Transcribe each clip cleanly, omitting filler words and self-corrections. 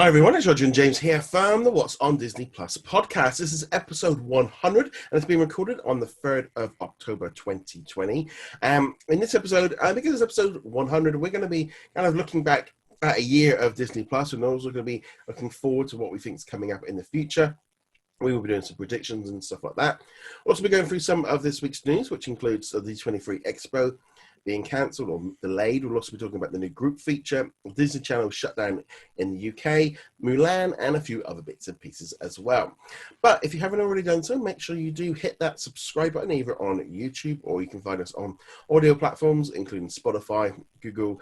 Hi everyone, it's Roger and James here from the What's on Disney Plus podcast. This is episode 100 and it's been recorded on the 3rd of October 2020. In this episode, because it's episode 100, we're going to be kind of looking back at a year of Disney Plus and also going to be looking forward to what we think is coming up in the future. We will be doing some predictions and stuff like that. We'll also be going through some of this week's news, which includes the D23 Expo being cancelled or delayed. We'll also be talking about the new group feature, Disney Channel shutdown in the UK, Mulan, and a few other bits and pieces as well. But if you haven't already done so, make sure you do hit that subscribe button either on YouTube or you can find us on audio platforms, including Spotify, Google,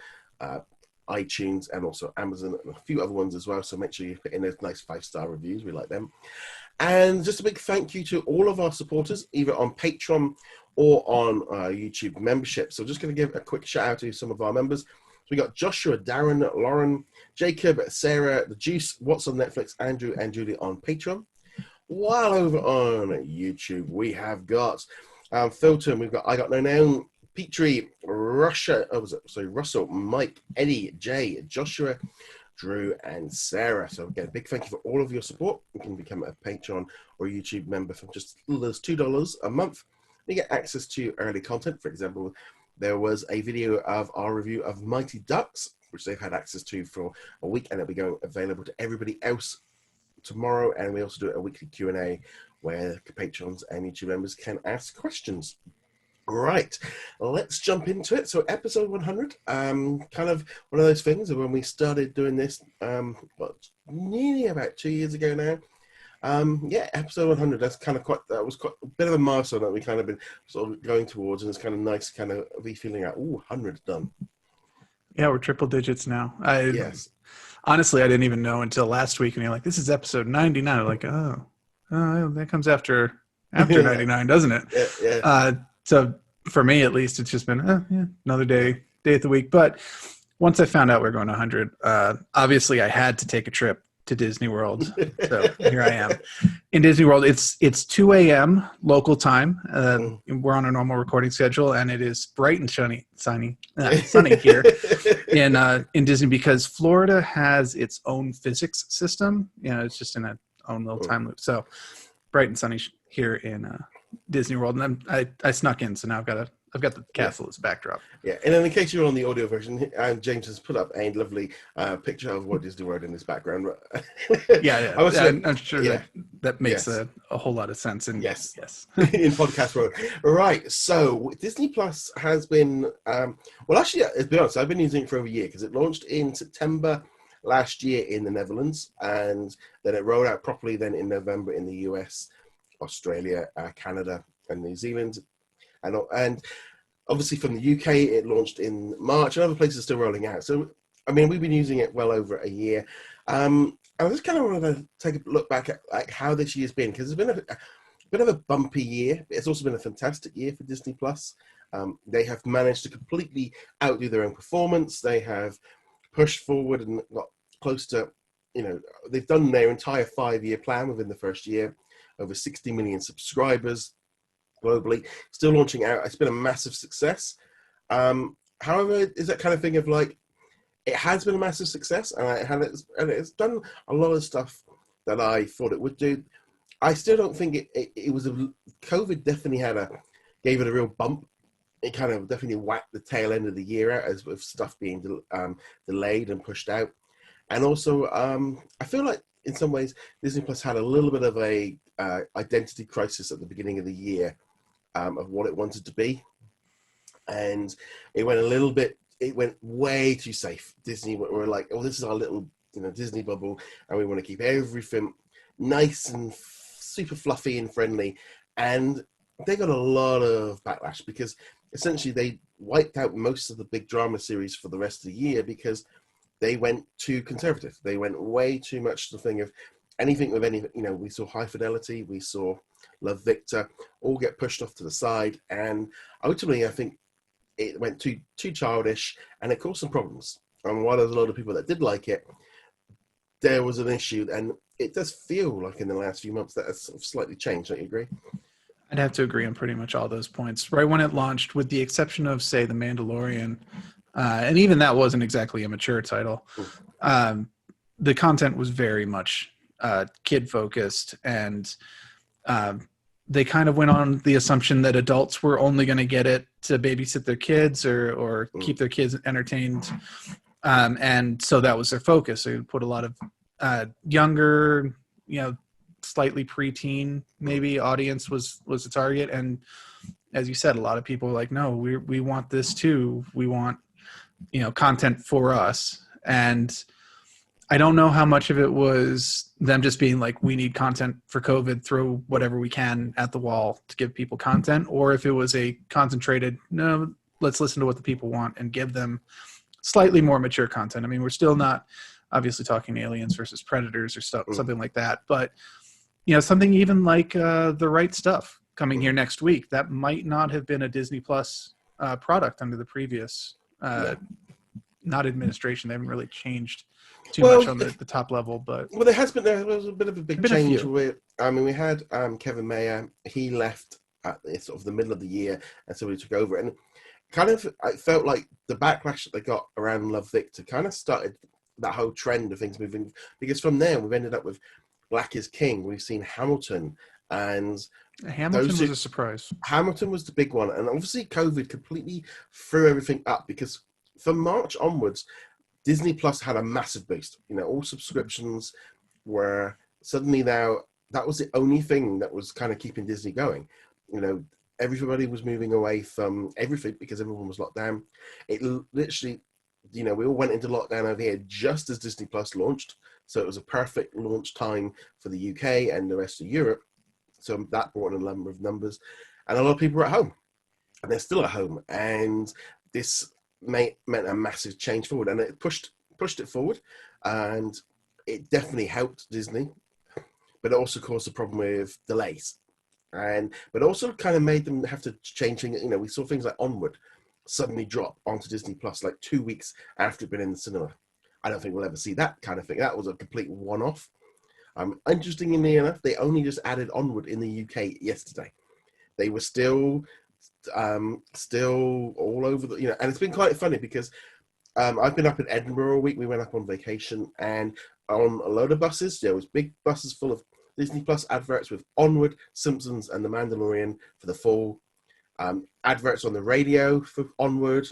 iTunes, and also Amazon, and a few other ones as well. So make sure you put in those nice 5-star reviews. We like them. And just a big thank you to all of our supporters, either on Patreon or on YouTube membership. So just going to give a quick shout out to some of our members. So we got Joshua, Darren, Lauren, Jacob, Sarah, The Juice, What's on Netflix, Andrew, and Julie on Patreon. While over on YouTube, we have got Filton, we've got I Got No Name, Petrie, Russell, Mike, Eddie, Jay, Joshua, Drew, and Sarah. So again, big thank you for all of your support. You can become a Patreon or YouTube member for just those $2 a month. You get access to early content. For example, there was a video of our review of Mighty Ducks, which they've had access to for a week, and it'll be going available to everybody else tomorrow. And we also do a weekly Q&A where patrons and YouTube members can ask questions. Right, let's jump into it. So episode 100, kind of one of those things when we started doing this, nearly about 2 years ago now. Episode 100, that was quite a bit of a milestone that we kind of been sort of going towards, and it's kind of nice kind of be feeling like, 100 done. Yeah, we're triple digits now. Yes. Honestly, I didn't even know until last week, and you're like, this is episode 99. I'm like, oh, that comes after 99, doesn't it? Yeah. So for me, at least, it's just been another day of the week. But once I found out we we're going 100, obviously I had to take a trip to Disney World. So here I am in Disney World. It's 2 a.m. local time. We're on a normal recording schedule, and it is bright and sunny here in Disney because Florida has its own physics system. It's just in its own little time loop. So bright and sunny here in Disney World, and I snuck in, so now I've got the castle as backdrop. Yeah, and then in case you're on the audio version, James has put up a lovely picture of Walt Disney World in his background. I'm sure that makes a whole lot of sense. And yes, in podcast world. Right, so Disney Plus has been, to be honest, I've been using it for over a year because it launched in September last year in the Netherlands, and then it rolled out properly then in November in the US, Australia, Canada, and New Zealand. And obviously from the UK, it launched in March, and other places are still rolling out. So, I mean, we've been using it well over a year. I just kind of wanted to take a look back at like how this year's been, because it's been a bit of a bumpy year. It's also been a fantastic year for Disney Plus. They have managed to completely outdo their own performance. They have pushed forward and got close to, they've done their entire 5-year plan within the first year, over 60 million subscribers globally, still launching out. It's been a massive success. However, is that kind of thing of like, it has been a massive success, and it's done a lot of stuff that I thought it would do. I still don't think it was COVID definitely gave it a real bump. It kind of definitely whacked the tail end of the year out as with stuff being delayed and pushed out. And also, I feel like in some ways Disney Plus had a little bit of a identity crisis at the beginning of the year of what it wanted to be, and it went way too safe. Disney were like, oh, this is our little Disney bubble, and we want to keep everything nice and super fluffy and friendly. And they got a lot of backlash because essentially they wiped out most of the big drama series for the rest of the year because they went too conservative. They went way too much to the thing of anything with any, we saw High Fidelity, we saw Love Victor, all get pushed off to the side. And ultimately, I think it went too childish, and it caused some problems. And while there's a lot of people that did like it, there was an issue. And it does feel like in the last few months that has sort of slightly changed. Don't you agree? I'd have to agree on pretty much all those points. Right when it launched, with the exception of, say, The Mandalorian, and even that wasn't exactly a mature title, the content was very much kid focused, and they kind of went on the assumption that adults were only going to get it to babysit their kids or keep their kids entertained. And so that was their focus. They put a lot of younger, slightly preteen maybe audience was the target. And as you said, a lot of people were like, no, we want this too. We want, content for us. And I don't know how much of it was them just being like, we need content for COVID, throw whatever we can at the wall to give people content, or if it was a concentrated, no, let's listen to what the people want and give them slightly more mature content. I mean, we're still not obviously talking Aliens versus Predators or something like that, but something even like The Right Stuff coming here next week, that might not have been a Disney Plus product under the previous not administration. They haven't really changed too much on the top level, but there was a bit of a big change with, we had Kevin Mayer. He left at the sort of the middle of the year, and somebody took over, and I felt like the backlash that they got around Love Victor kind of started that whole trend of things moving, because from there we've ended up with Black is King. We've seen Hamilton, and Hamilton was a surprise. Hamilton was the big one, and obviously COVID completely threw everything up, because from March onwards, Disney Plus had a massive boost. All subscriptions were suddenly now, that was the only thing that was kind of keeping Disney going. Everybody was moving away from everything because everyone was locked down. It literally, we all went into lockdown over here just as Disney Plus launched. So it was a perfect launch time for the UK and the rest of Europe. So that brought in a number of numbers. And a lot of people were at home. And they're still at home. And this meant a massive change forward, and it pushed it forward, and it definitely helped Disney, but it also caused a problem with delays, but also kind of made them have to change things. We saw things like Onward suddenly drop onto Disney Plus like 2 weeks after it'd been in the cinema. I don't think we'll ever see that kind of thing. That was a complete one-off. Interestingly enough, they only just added Onward in the UK yesterday. They were still all over the, and it's been quite funny because I've been up in Edinburgh all week. We went up on vacation, and on a load of buses, there was big buses full of Disney Plus adverts with Onward, Simpsons, and The Mandalorian for the fall. Adverts on the radio for Onward.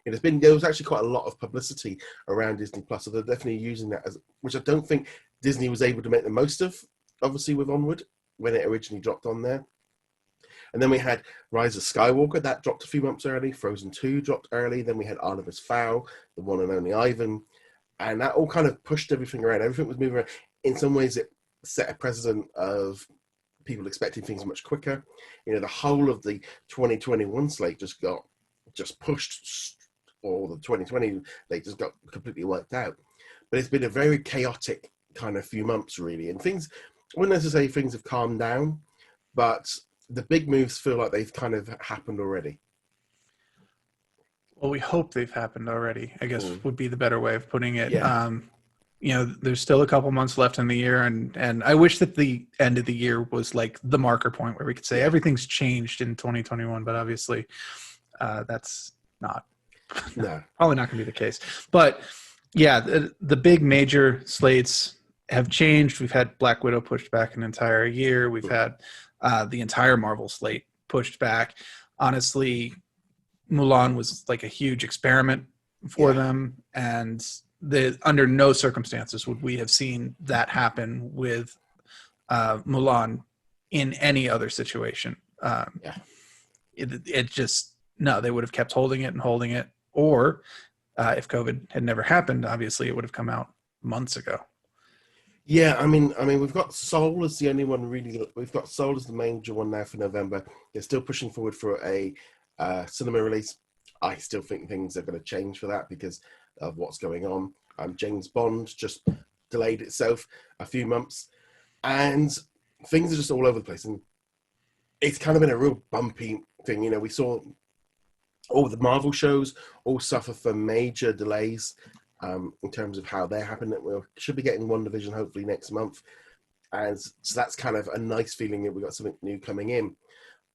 There was actually quite a lot of publicity around Disney Plus, so they're definitely using that which I don't think Disney was able to make the most of, obviously, with Onward when it originally dropped on there. And then we had Rise of Skywalker, that dropped a few months early. Frozen 2 dropped early. Then we had Oliver's Fowl, the one and only Ivan. And that all kind of pushed everything around. Everything was moving around. In some ways, it set a precedent of people expecting things much quicker. The whole of the 2021 slate just pushed, or the 2020 they just got completely wiped out. But it's been a very chaotic kind of few months, really. And things, I wouldn't necessarily say things have calmed down, but the big moves feel like they've kind of happened already. Well, we hope they've happened already, I guess would be the better way of putting it. Yeah. There's still a couple months left in the year, and I wish that the end of the year was like the marker point where we could say everything's changed in 2021, but obviously that's not probably not going to be the case. But yeah, the big major slates have changed. We've had Black Widow pushed back an entire year. We've had the entire Marvel slate pushed back. Honestly, Mulan was like a huge experiment for them, and under no circumstances would we have seen that happen with Mulan in any other situation. It just, no, they would have kept holding it, or if COVID had never happened, obviously it would have come out months ago. Yeah, I mean, we've got Soul as the only one really. We've got Soul as the major one now for November. They're still pushing forward for a cinema release. I still think things are going to change for that because of what's going on. James Bond just delayed itself a few months, and things are just all over the place. And it's kind of been a real bumpy thing. We saw all the Marvel shows all suffer from major delays. In terms of how they're happening. We should be getting WandaVision hopefully next month. And so that's kind of a nice feeling that we've got something new coming in.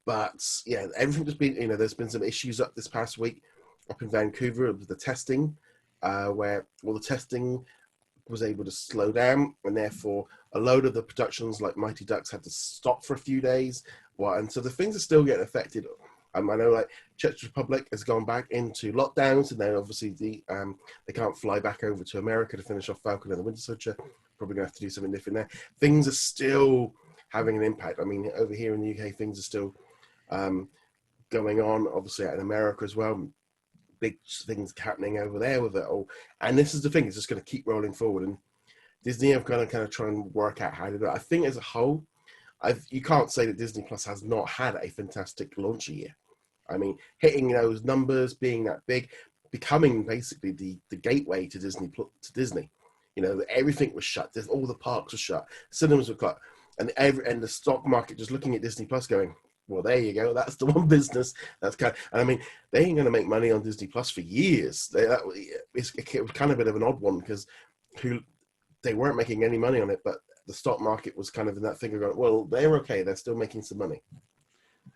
But yeah, everything just been, there's been some issues up this past week up in Vancouver with the testing, where all the testing was able to slow down, and therefore a load of the productions like Mighty Ducks had to stop for a few days. Well, and so the things are still getting affected. I know like Czech Republic has gone back into lockdowns, and then obviously they can't fly back over to America to finish off Falcon and the Winter Soldier. Probably gonna have to do something different there. Things are still having an impact. I mean, over here in the UK, things are still going on. Obviously, out in America as well, big things happening over there with it all. And this is the thing; it's just going to keep rolling forward. And Disney are going to kind of try and work out how to do it. I think as a whole, you can't say that Disney Plus has not had a fantastic launch year. I mean, hitting those numbers, being that big, becoming basically the gateway to Disney. You know, everything was shut. All the parks were shut. Cinemas were cut. And the stock market just looking at Disney Plus going, well, there you go. That's the one business that's kind of, and I mean, they ain't going to make money on Disney Plus for years. It was kind of a bit of an odd one because they weren't making any money on it, but the stock market was kind of in that thing of going, well, they're okay. They're still making some money.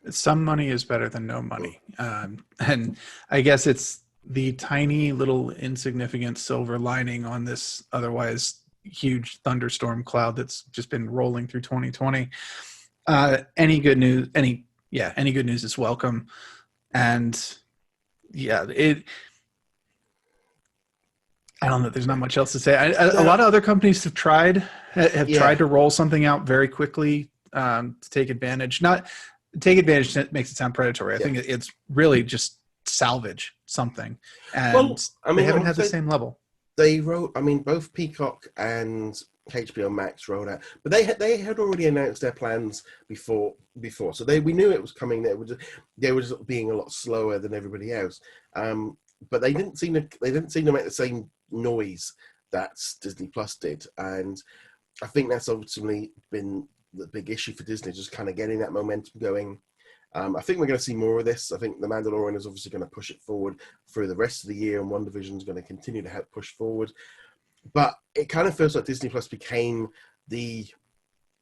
Some money is better than no money. And I guess it's the tiny little insignificant silver lining on this otherwise huge thunderstorm cloud that's just been rolling through 2020. Any good news is welcome. And yeah, I don't know. There's not much else to say. A lot of other companies have tried to roll something out very quickly to take advantage. Not take advantage makes it sound predatory. I think it's really just salvage something, and they haven't had the same level. They wrote. I mean, both Peacock and HBO Max rolled out, but they had already announced their plans before. So we knew it was coming. They were just being a lot slower than everybody else. But they didn't seem to make the same noise that Disney Plus did, and I think that's ultimately been the big issue for Disney, just kind of getting that momentum going. I think we're going to see more of this. I think The Mandalorian is obviously going to push it forward through the rest of the year, and WandaVision is going to continue to help push forward. But it kind of feels like Disney Plus became the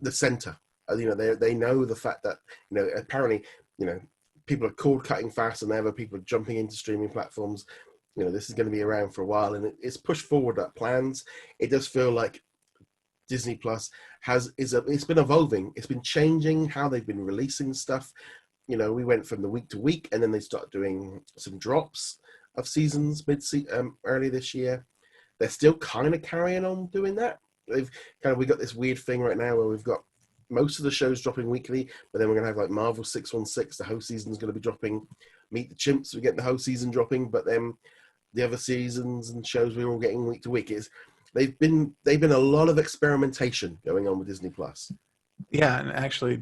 center. You know, they know the fact that, you know, apparently, you know, people are cord cutting faster than ever. People are jumping into streaming platforms. You know, this is going to be around for a while, and it's pushed forward at plans. It does feel like Disney Plus it's been evolving. It's been changing how they've been releasing stuff. You know, we went from the week to week, and then they started doing some drops of seasons early this year. They're still kind of carrying on doing that. We got this weird thing right now where we've got most of the shows dropping weekly, but then we're gonna have like Marvel 616. The whole season's gonna be dropping. Meet the Chimps, we get the whole season dropping, but then the other seasons and shows we're all getting week to week. They've been a lot of experimentation going on with Disney Plus. Yeah, and actually,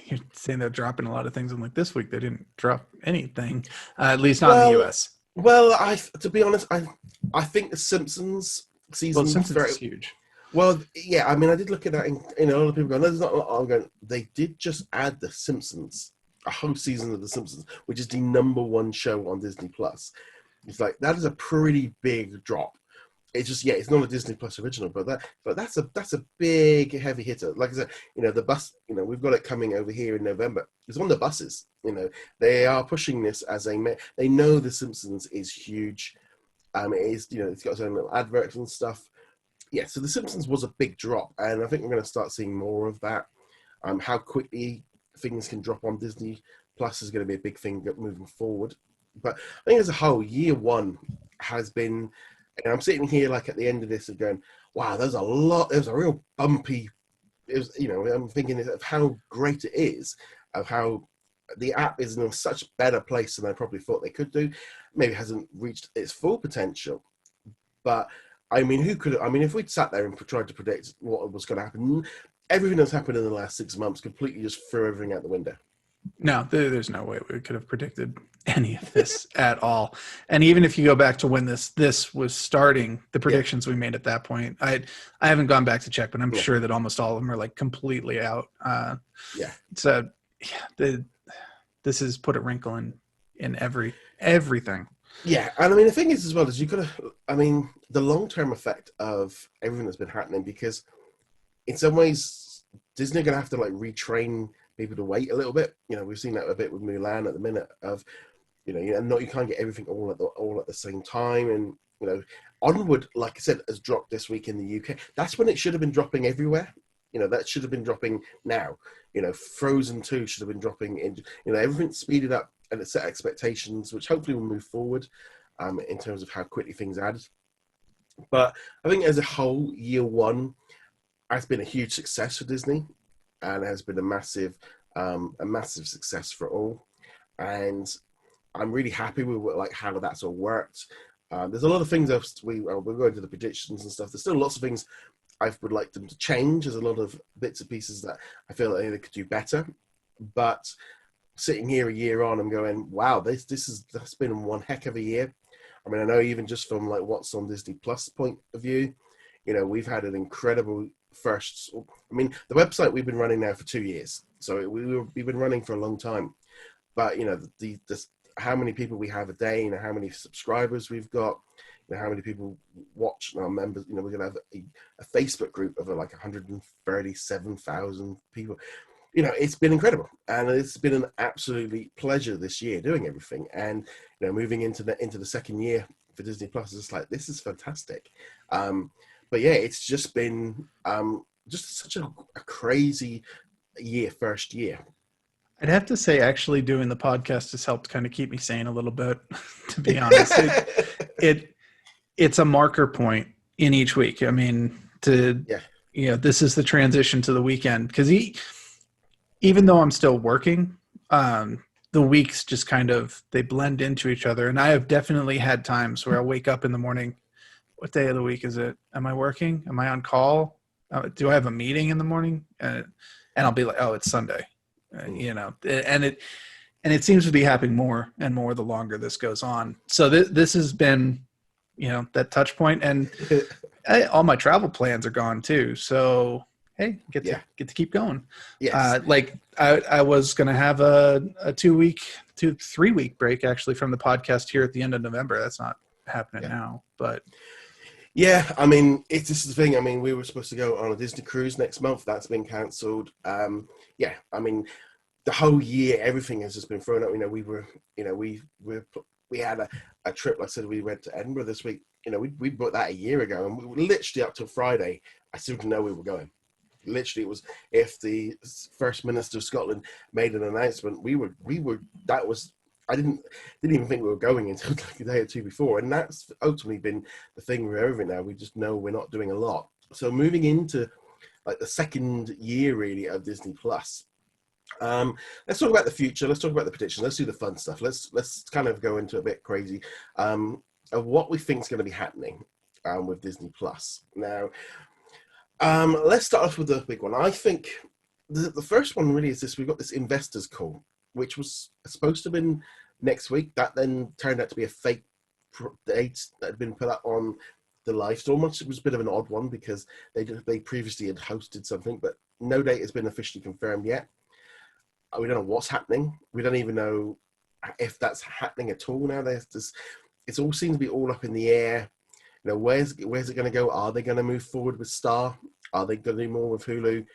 you're saying they're dropping a lot of things, and like this week they didn't drop anything, at least not in the US. Well, to be honest, I think the Simpsons season. Well, Simpsons is huge. Well, yeah, I mean, I did look at that, and a lot of people go, "No, there's not a lot." I'm going, they did just add the Simpsons, a whole season of the Simpsons, which is the #1 show on Disney Plus. It's like that is a pretty big drop. It's just it's not a Disney Plus original, but that's a big heavy hitter. Like I said, you know, the bus, you know, we've got it coming over here in November. It's on the buses. You know, they are pushing this as they know the Simpsons is huge. It is, you know, it's got its own little adverts and stuff. Yeah, so The Simpsons was a big drop, and I think we're going to start seeing more of that. How quickly things can drop on Disney Plus is going to be a big thing moving forward. But I think as a whole, year one has been, and I'm sitting here like at the end of this and going, wow, there's a real bumpy, you know, I'm thinking of how great it is, of how the app is in a such better place than I probably thought they could do. Maybe it hasn't reached its full potential, but I mean, if we'd sat there and tried to predict what was going to happen, everything that's happened in the last 6 months completely just threw everything out the window. No, there's no way we could have predicted any of this at all. And even if you go back to when this was starting, the predictions we made at that point, I haven't gone back to check, but I'm sure that almost all of them are like completely out. So this has put a wrinkle in everything. Yeah, and I mean the thing is as well is the long-term effect of everything that's been happening, because in some ways Disney are going to have to like retrain people to wait a little bit. You know, we've seen that a bit with Mulan at the minute of, you know, you can't get everything all at the same time, and you know, Onward, like I said, has dropped this week in the UK. That's when it should have been dropping everywhere. That should have been dropping now. Frozen 2 should have been dropping in. Everything's speeded up and it's set expectations, which hopefully will move forward in terms of how quickly things add. But I think as a whole, year one has been a huge success for Disney, and has been a massive success for all. And I'm really happy with how that's all worked. There's a lot of things we'll go into the predictions and stuff. There's still lots of things I would like them to change. There's a lot of bits and pieces that I feel like they could do better. But sitting here a year on, I'm going, wow, that's been one heck of a year. I mean, I know even just from what's on Disney Plus point of view, we've had an incredible first. I mean, the website we've been running now for 2 years, so we've been running for a long time. But the how many people we have a day, how many subscribers we've got, how many people watch our members. We're going to have a Facebook group of 137,000 people. It's been incredible, and it's been an absolutely pleasure this year doing everything. And moving into the second year for Disney Plus, it's this is fantastic. But yeah, it's just been just such a crazy first year. I'd have to say, actually, doing the podcast has helped kind of keep me sane a little bit. To be honest, it's a marker point in each week. I mean, this is the transition to the weekend, because even though I'm still working, the weeks just they blend into each other. And I have definitely had times where I wake up in the morning. What day of the week is it? Am I working? Am I on call? Do I have a meeting in the morning? And I'll be like, oh, it's Sunday. And it seems to be happening more and more the longer this goes on. So this has been, that touch point, and all my travel plans are gone too. So hey, get to keep going. Yes. I was going to have a 3 week break actually from the podcast here at the end of November. That's not happening now, but. Yeah, I mean, this is the thing. I mean, we were supposed to go on a Disney cruise next month. That's been cancelled. Yeah, I mean, the whole year, everything has just been thrown up. We had a trip. Like I said, we went to Edinburgh this week. We booked that a year ago, and we were literally up till Friday. I still didn't know we were going. Literally, it was if the First Minister of Scotland made an announcement, we were. That was. I didn't even think we were going until a day or two before, and that's ultimately been the thing with everything now. We just know we're not doing a lot. So moving into the second year really of Disney Plus, let's talk about the future. Let's talk about the predictions. Let's do the fun stuff. Let's kind of go into a bit crazy of what we think is going to be happening with Disney Plus. Now, let's start off with the big one. I think the first one really is this. We've got this investors call, which was supposed to have been next week. That then turned out to be a fake date that had been put up on the live storm. It was a bit of an odd one because they previously had hosted something, but no date has been officially confirmed yet. We don't know what's happening. We don't even know if that's happening at all now. It all seems to be all up in the air. Where's it going to go? Are they going to move forward with Star? Are they going to do more with Hulu?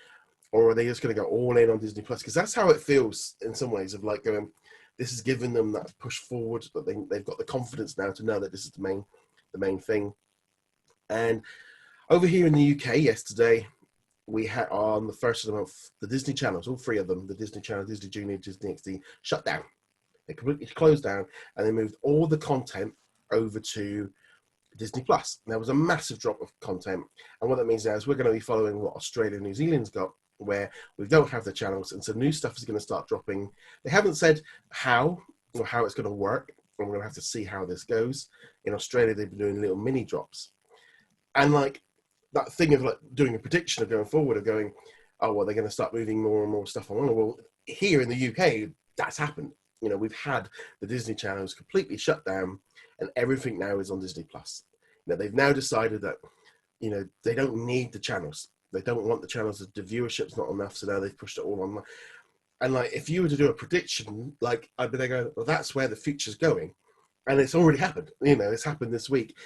Or are they just going to go all in on Disney Plus? Because that's how it feels in some ways, of going, this has given them that push forward, that they've got the confidence now to know that this is the main thing. And over here in the UK yesterday, we had on the first of the month, the Disney channels, all three of them, the Disney Channel, Disney Junior, Disney XD, shut down. They completely closed down, and they moved all the content over to Disney Plus. There was a massive drop of content, and what that means now is we're going to be following what Australia and New Zealand's got, where we don't have the channels, and so new stuff is going to start dropping. They haven't said how it's going to work, and we're going to have to see how this goes. In Australia, they've been doing little mini drops, and that thing of doing a prediction of going forward, of going, oh well, they're going to start moving more and more stuff on. Well, here in the UK, that's happened. We've had the Disney channels completely shut down, and everything now is on Disney Plus. They've now decided that they don't need the channels. They don't want the channels. The viewership's not enough, so now they've pushed it all on. And if you were to do a prediction, I'd be there going, well, that's where the future's going, and it's already happened. It's happened this week,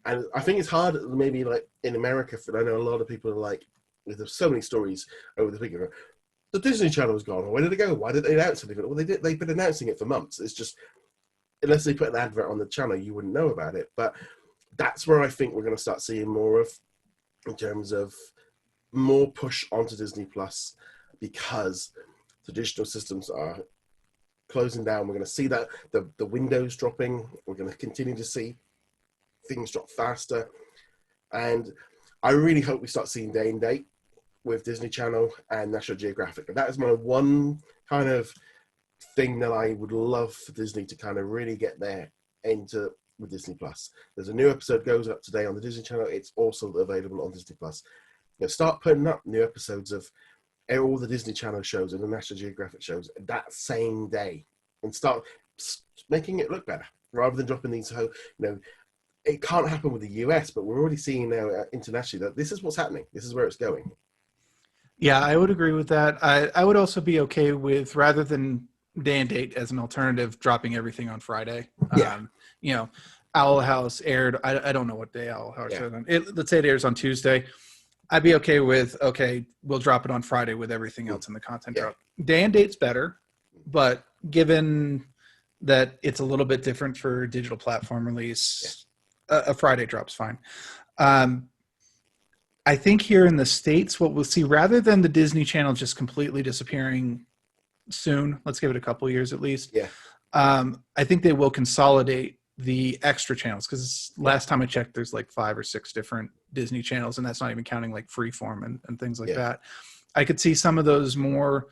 and I think it's hard. Maybe in America, for I know a lot of people are there's so many stories over the week. The Disney Channel's gone. Where did it go? Why did they announce anything? Well, they've been announcing it for months. It's just unless they put an advert on the channel, you wouldn't know about it. But that's where I think we're going to start seeing more of, in terms of more push onto Disney Plus, because traditional systems are closing down. We're going to see that the windows dropping. We're going to continue to see things drop faster, and I really hope we start seeing day and date with Disney Channel and National Geographic. And that is my one kind of thing that I would love for Disney to kind of really get there into with Disney Plus. There's a new episode goes up today on the Disney Channel. It's also available on Disney Plus. Start putting up new episodes of all the Disney Channel shows and the National Geographic shows that same day, and start making it look better rather than dropping these. It can't happen with the US, but we're already seeing now internationally that this is what's happening. This is where it's going. Yeah, I would agree with that. I would also be okay with, rather than day and date as an alternative, dropping everything on Friday. Yeah. Owl House aired. I don't know what day Owl House aired on. Let's say it airs on Tuesday. I'd be okay with, we'll drop it on Friday with everything else in the content drop. Day and date's better, but given that it's a little bit different for digital platform release, a Friday drop's fine. I think here in the States, what we'll see, rather than the Disney Channel just completely disappearing soon, let's give it a couple years at least. Yeah. I think they will consolidate the extra channels, because last time I checked, there's like 5 or 6 different Disney channels, and that's not even counting like Freeform and things like that. I could see some of those more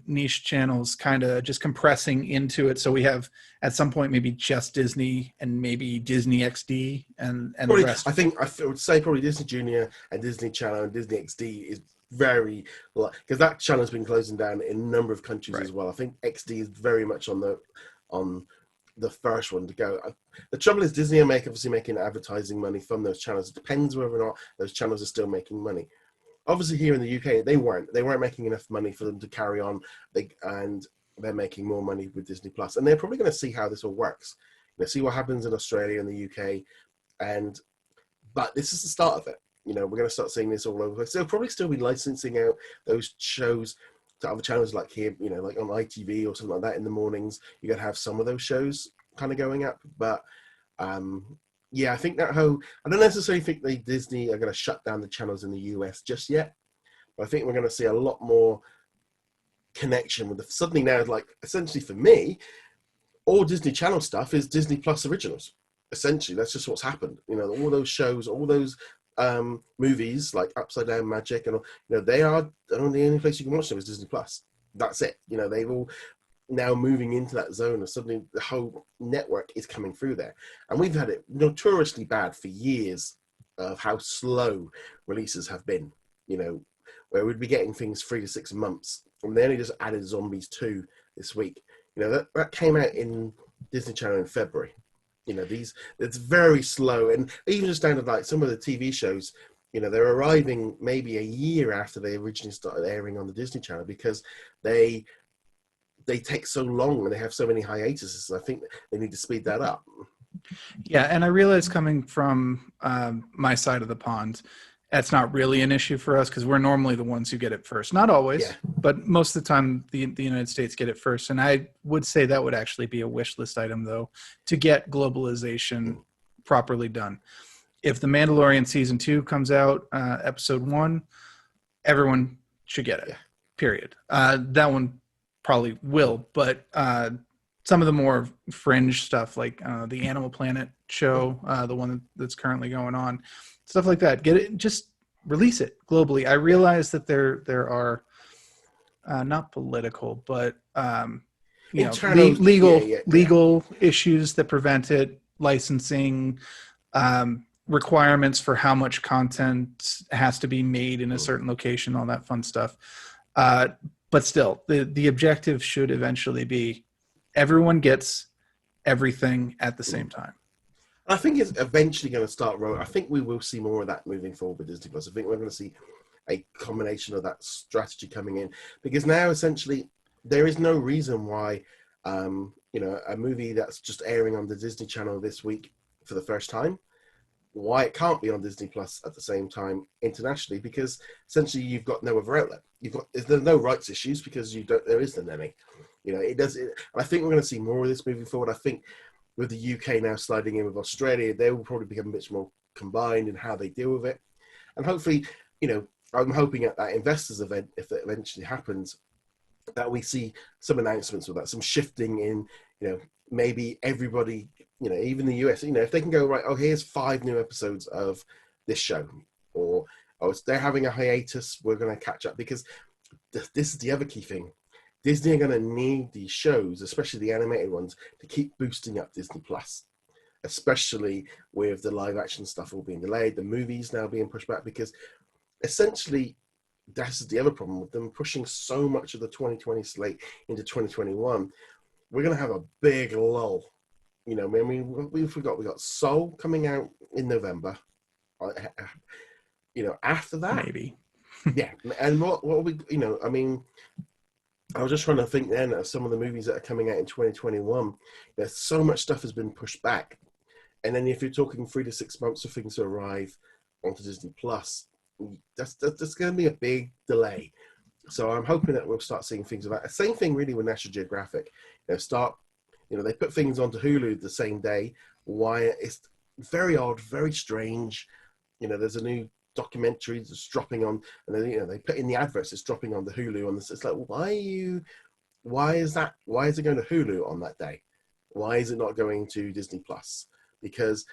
niche channels kind of just compressing into it. So we have at some point maybe just Disney and maybe Disney XD and probably, the rest. I would say probably Disney Junior and Disney Channel and Disney XD is very, because that channel has been closing down in a number of countries as well. I think XD is very much on the first one to go. The trouble is Disney are obviously making advertising money from those channels. It depends whether or not those channels are still making money. Obviously here in the UK, they weren't making enough money for them to carry on, and they're making more money with Disney Plus. And they're probably going to see how this all works. See what happens in Australia and the UK. But this is the start of it. We're going to start seeing this all over the place. They'll probably still be licensing out those shows to other channels like here, like on ITV or something like that in the mornings. You're going to have some of those shows kind of going up. But I think I don't necessarily think Disney are going to shut down the channels in the US just yet. But I think we're going to see a lot more connection with suddenly now, like essentially for me, all Disney Channel stuff is Disney Plus originals. Essentially, that's just what's happened. All those shows, all those movies like Upside Down Magic, and they are the only place you can watch them is Disney Plus. That's it. They've all now moving into that zone, and suddenly the whole network is coming through there. And we've had it notoriously bad for years of how slow releases have been. Where we'd be getting things 3 to 6 months, and they only just added Zombies 2 this week. That came out in Disney Channel in February. It's very slow, and even just down to like some of the TV shows, they're arriving maybe a year after they originally started airing on the Disney Channel, because they take so long and they have so many hiatuses. I think they need to speed that up. Yeah, and I realize coming from my side of the pond, that's not really an issue for us because we're normally the ones who get it first. Not always, but most of the time the United States get it first. And I would say that would actually be a wish list item, though, to get Globalization properly done. If The Mandalorian Season 2 comes out, Episode 1, everyone should get it, period. That one probably will, but some of the more fringe stuff like the Animal Planet show, the one that's currently going on, stuff like that, get it, just release it globally. I realize that there are not political, but legal issues that prevent it, licensing, requirements for how much content has to be made in a certain location, all that fun stuff. But still, the objective should eventually be everyone gets everything at the same time. I think it's eventually going to start rolling. I think we will see more of that moving forward with Disney Plus. I think we're going to see a combination of that strategy coming in, because now essentially there is no reason why a movie that's just airing on the Disney Channel this week for the first time, why it can't be on Disney Plus at the same time internationally, because essentially you've got no other outlet. There's no rights issues because there isn't any. It does. And I think we're going to see more of this moving forward. I think with the UK now sliding in with Australia, they will probably become a bit more combined in how they deal with it. And hopefully, I'm hoping at that investors event, if it eventually happens, that we see some announcements with that, some shifting in, maybe everybody, even the US, if they can go, right, oh, here's 5 new episodes of this show, or, oh, they're having a hiatus, we're going to catch up, because this is the other key thing. Disney are going to need these shows, especially the animated ones, to keep boosting up Disney Plus, especially with the live action stuff all being delayed, the movies now being pushed back, because essentially that's the other problem with them pushing so much of the 2020 slate into 2021. We're going to have a big lull. We forgot we got Soul coming out in November. After that, maybe. Yeah, and what we, I was just trying to think then of some of the movies that are coming out in 2021. There's so much stuff has been pushed back. And then if you're talking 3 to 6 months for things to arrive onto Disney Plus, that's going to be a big delay. So I'm hoping that we'll start seeing things of that. Same thing really with National Geographic. They put things onto Hulu the same day. Why? It's very odd, very strange. There's a new documentary that's dropping on, and then they put in the adverts, it's dropping on the Hulu on this. It's like, why is it going to Hulu on that day? Why is it not going to Disney Plus? Because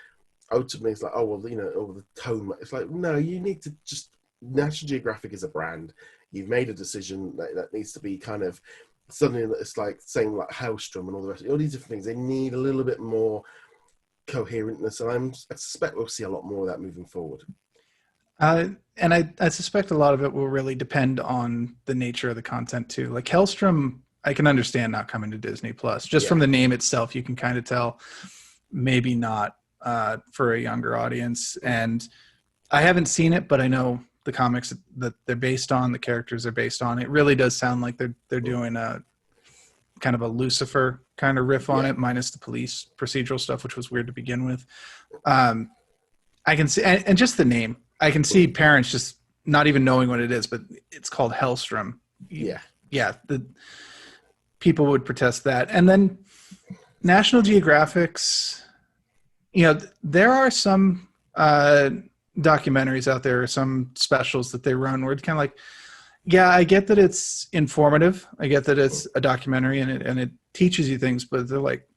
ultimately it's like, oh well, over the tone, it's like, no, you need to just, National Geographic is a brand. You've made a decision that needs to be kind of suddenly, it's like saying like Hellstrom and all the rest, all these different things, they need a little bit more coherentness, and I suspect we'll see a lot more of that moving forward. And I suspect a lot of it will really depend on the nature of the content too. Like Hellstrom, I can understand not coming to Disney Plus. Just from the name itself, you can kind of tell maybe not for a younger audience. And I haven't seen it, but I know the comics that they're based on, the characters are based on. It really does sound like they're doing a kind of a Lucifer kind of riff on it, minus the police procedural stuff, which was weird to begin with. I can see, and just the name, I can see parents just not even knowing what it is, but it's called Hellstrom. Yeah. The people would protest that. And then National Geographic's, there are some documentaries out there, some specials that they run where it's kind of like, yeah, I get that it's informative. I get that it's a documentary and it teaches you things, but they're like,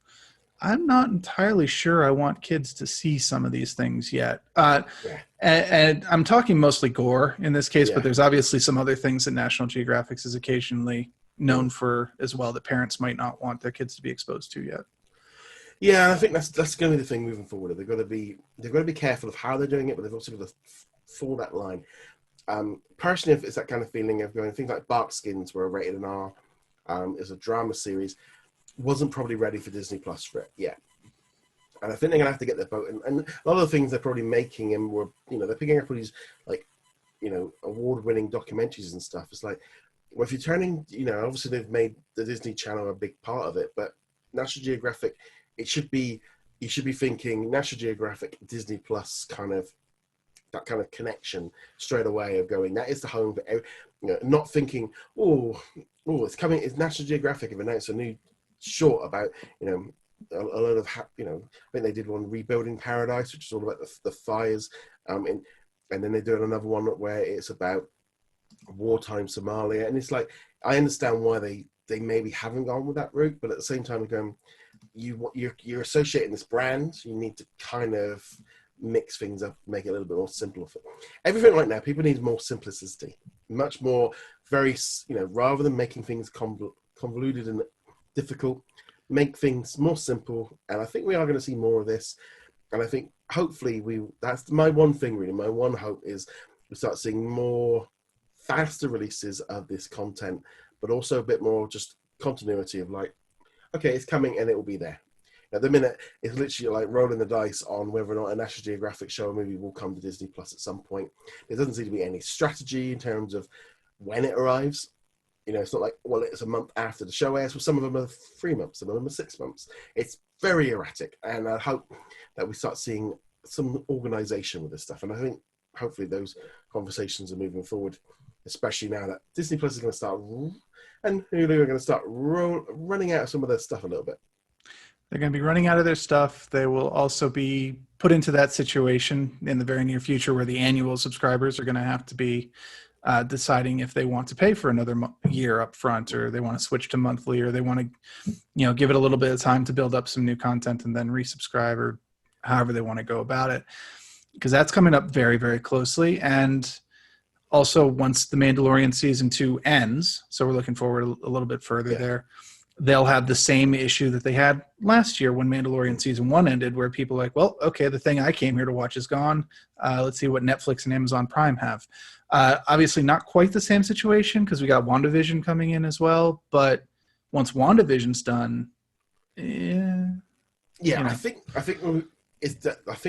I'm not entirely sure I want kids to see some of these things yet. And I'm talking mostly gore in this case, but there's obviously some other things that National Geographic is occasionally known for as well that parents might not want their kids to be exposed to yet. Yeah, I think that's going to be the thing moving forward. They've got to be careful of how they're doing it, but they've also got to fall that line. Personally, if it's that kind of feeling of going, things like Bark Skins were rated an R, is a drama series, wasn't probably ready for Disney Plus for it yet. And I think they're going to have to get their boat. And a lot of the things they're probably making, and they're picking up all these award-winning documentaries and stuff. It's like, well, if you're turning, obviously they've made the Disney Channel a big part of it, but National Geographic, you should be thinking National Geographic, Disney Plus that kind of connection straight away of going, that is the home for not thinking, it's coming, it's National Geographic have announced a new short about, a lot of, I think they did one, Rebuilding Paradise, which is all about the fires. And then they're doing another one where it's about wartime Somalia. And it's like, I understand why they maybe haven't gone with that route, but at the same time, we're going, you're associating this brand, you need to kind of mix things up, make it a little bit more simple. Everything right now, people need more simplicity, much more, very, rather than making things convoluted and difficult, make things more simple. And I think we are going to see more of this. And I think hopefully that's my one thing really. My one hope is we start seeing more faster releases of this content, but also a bit more just continuity of like, okay, it's coming and it will be there. At the minute, it's literally like rolling the dice on whether or not a National Geographic show or movie will come to Disney Plus at some point. There doesn't seem to be any strategy in terms of when it arrives. It's not like, well, it's a month after the show airs. Well, some of them are 3 months, some of them are 6 months. It's very erratic, and I hope that we start seeing some organization with this stuff. And I think hopefully those conversations are moving forward, especially now that Disney Plus is going to start and Hulu are going to start running out of some of their stuff a little bit. They're going to be running out of their stuff. They will also be put into that situation in the very near future where the annual subscribers are going to have to be deciding if they want to pay for another year up front, or they want to switch to monthly, or they want to, give it a little bit of time to build up some new content and then resubscribe, or however they want to go about it. Because that's coming up very, very closely. And also, once The Mandalorian season 2 ends, so we're looking forward a little bit further there, they'll have the same issue that they had last year when Mandalorian season 1 ended, where people are like, well, okay, the thing I came here to watch is gone. Let's see what Netflix and Amazon Prime have. Obviously not quite the same situation because we got WandaVision coming in as well. But once WandaVision's done, I think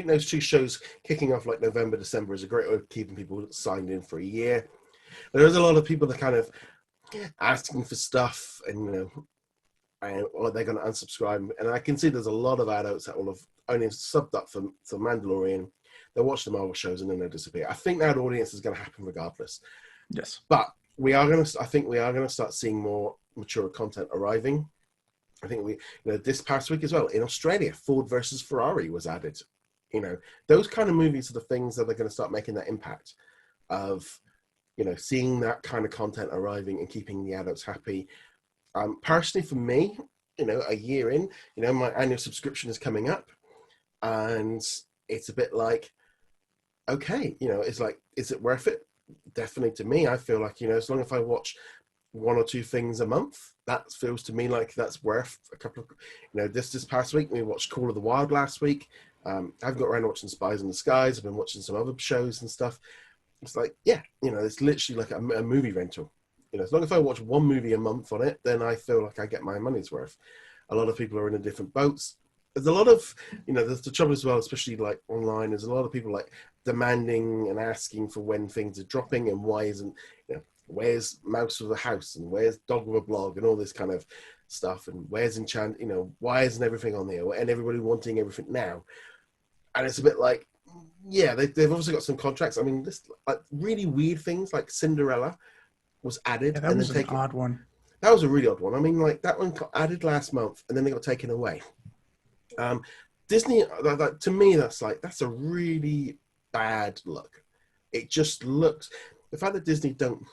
those two shows kicking off like November, December is a great way of keeping people signed in for a year. There's a lot of people that kind of asking for stuff, and or they're going to unsubscribe. And I can see there's a lot of adults that will have only subbed up for Mandalorian. They'll watch the Marvel shows and then they'll disappear. I think that audience is going to happen regardless. Yes, but I think we are going to start seeing more mature content arriving. I think this past week as well in Australia, Ford versus Ferrari was added. Those kind of movies are the things that are going to start making that impact of, seeing that kind of content arriving and keeping the adults happy. Personally, for me, a year in, my annual subscription is coming up, and it's a bit like, okay, it's like, is it worth it? Definitely to me, I feel like, as long as I watch one or two things a month, that feels to me like that's worth a couple of, this past week, we watched Call of the Wild last week. I've got around to watching Spies in the Skies. I've been watching some other shows and stuff. It's like, it's literally like a movie rental. As long as I watch one movie a month on it, then I feel like I get my money's worth. A lot of people are in a different boats. There's a lot of, there's the trouble as well, especially like online, there's a lot of people like demanding and asking for when things are dropping and why isn't, where's Mouse with a House and where's Dog with a Blog and all this kind of stuff, and where's Enchant, why isn't everything on there, and everybody wanting everything now. And it's a bit like, they've also got some contracts. I mean, this like really weird things like Cinderella was added that was an odd one. That was a really odd one. I mean, like that one got added last month and then they got taken away. Disney, to me, that's a really bad look. It just looks, the fact that Disney don't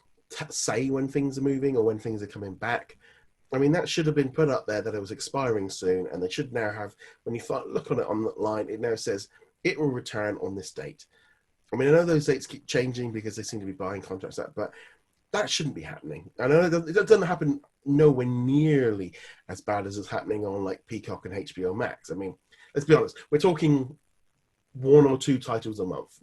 say when things are moving or when things are coming back. I mean, that should have been put up there that it was expiring soon, and they should now have, when you look on it on the line, it now says it will return on this date. I mean, I know those dates keep changing because they seem to be buying contracts out, but that shouldn't be happening. I know it doesn't happen nowhere nearly as bad as it's happening on like Peacock and HBO Max. I mean, let's be honest, we're talking one or two titles a month.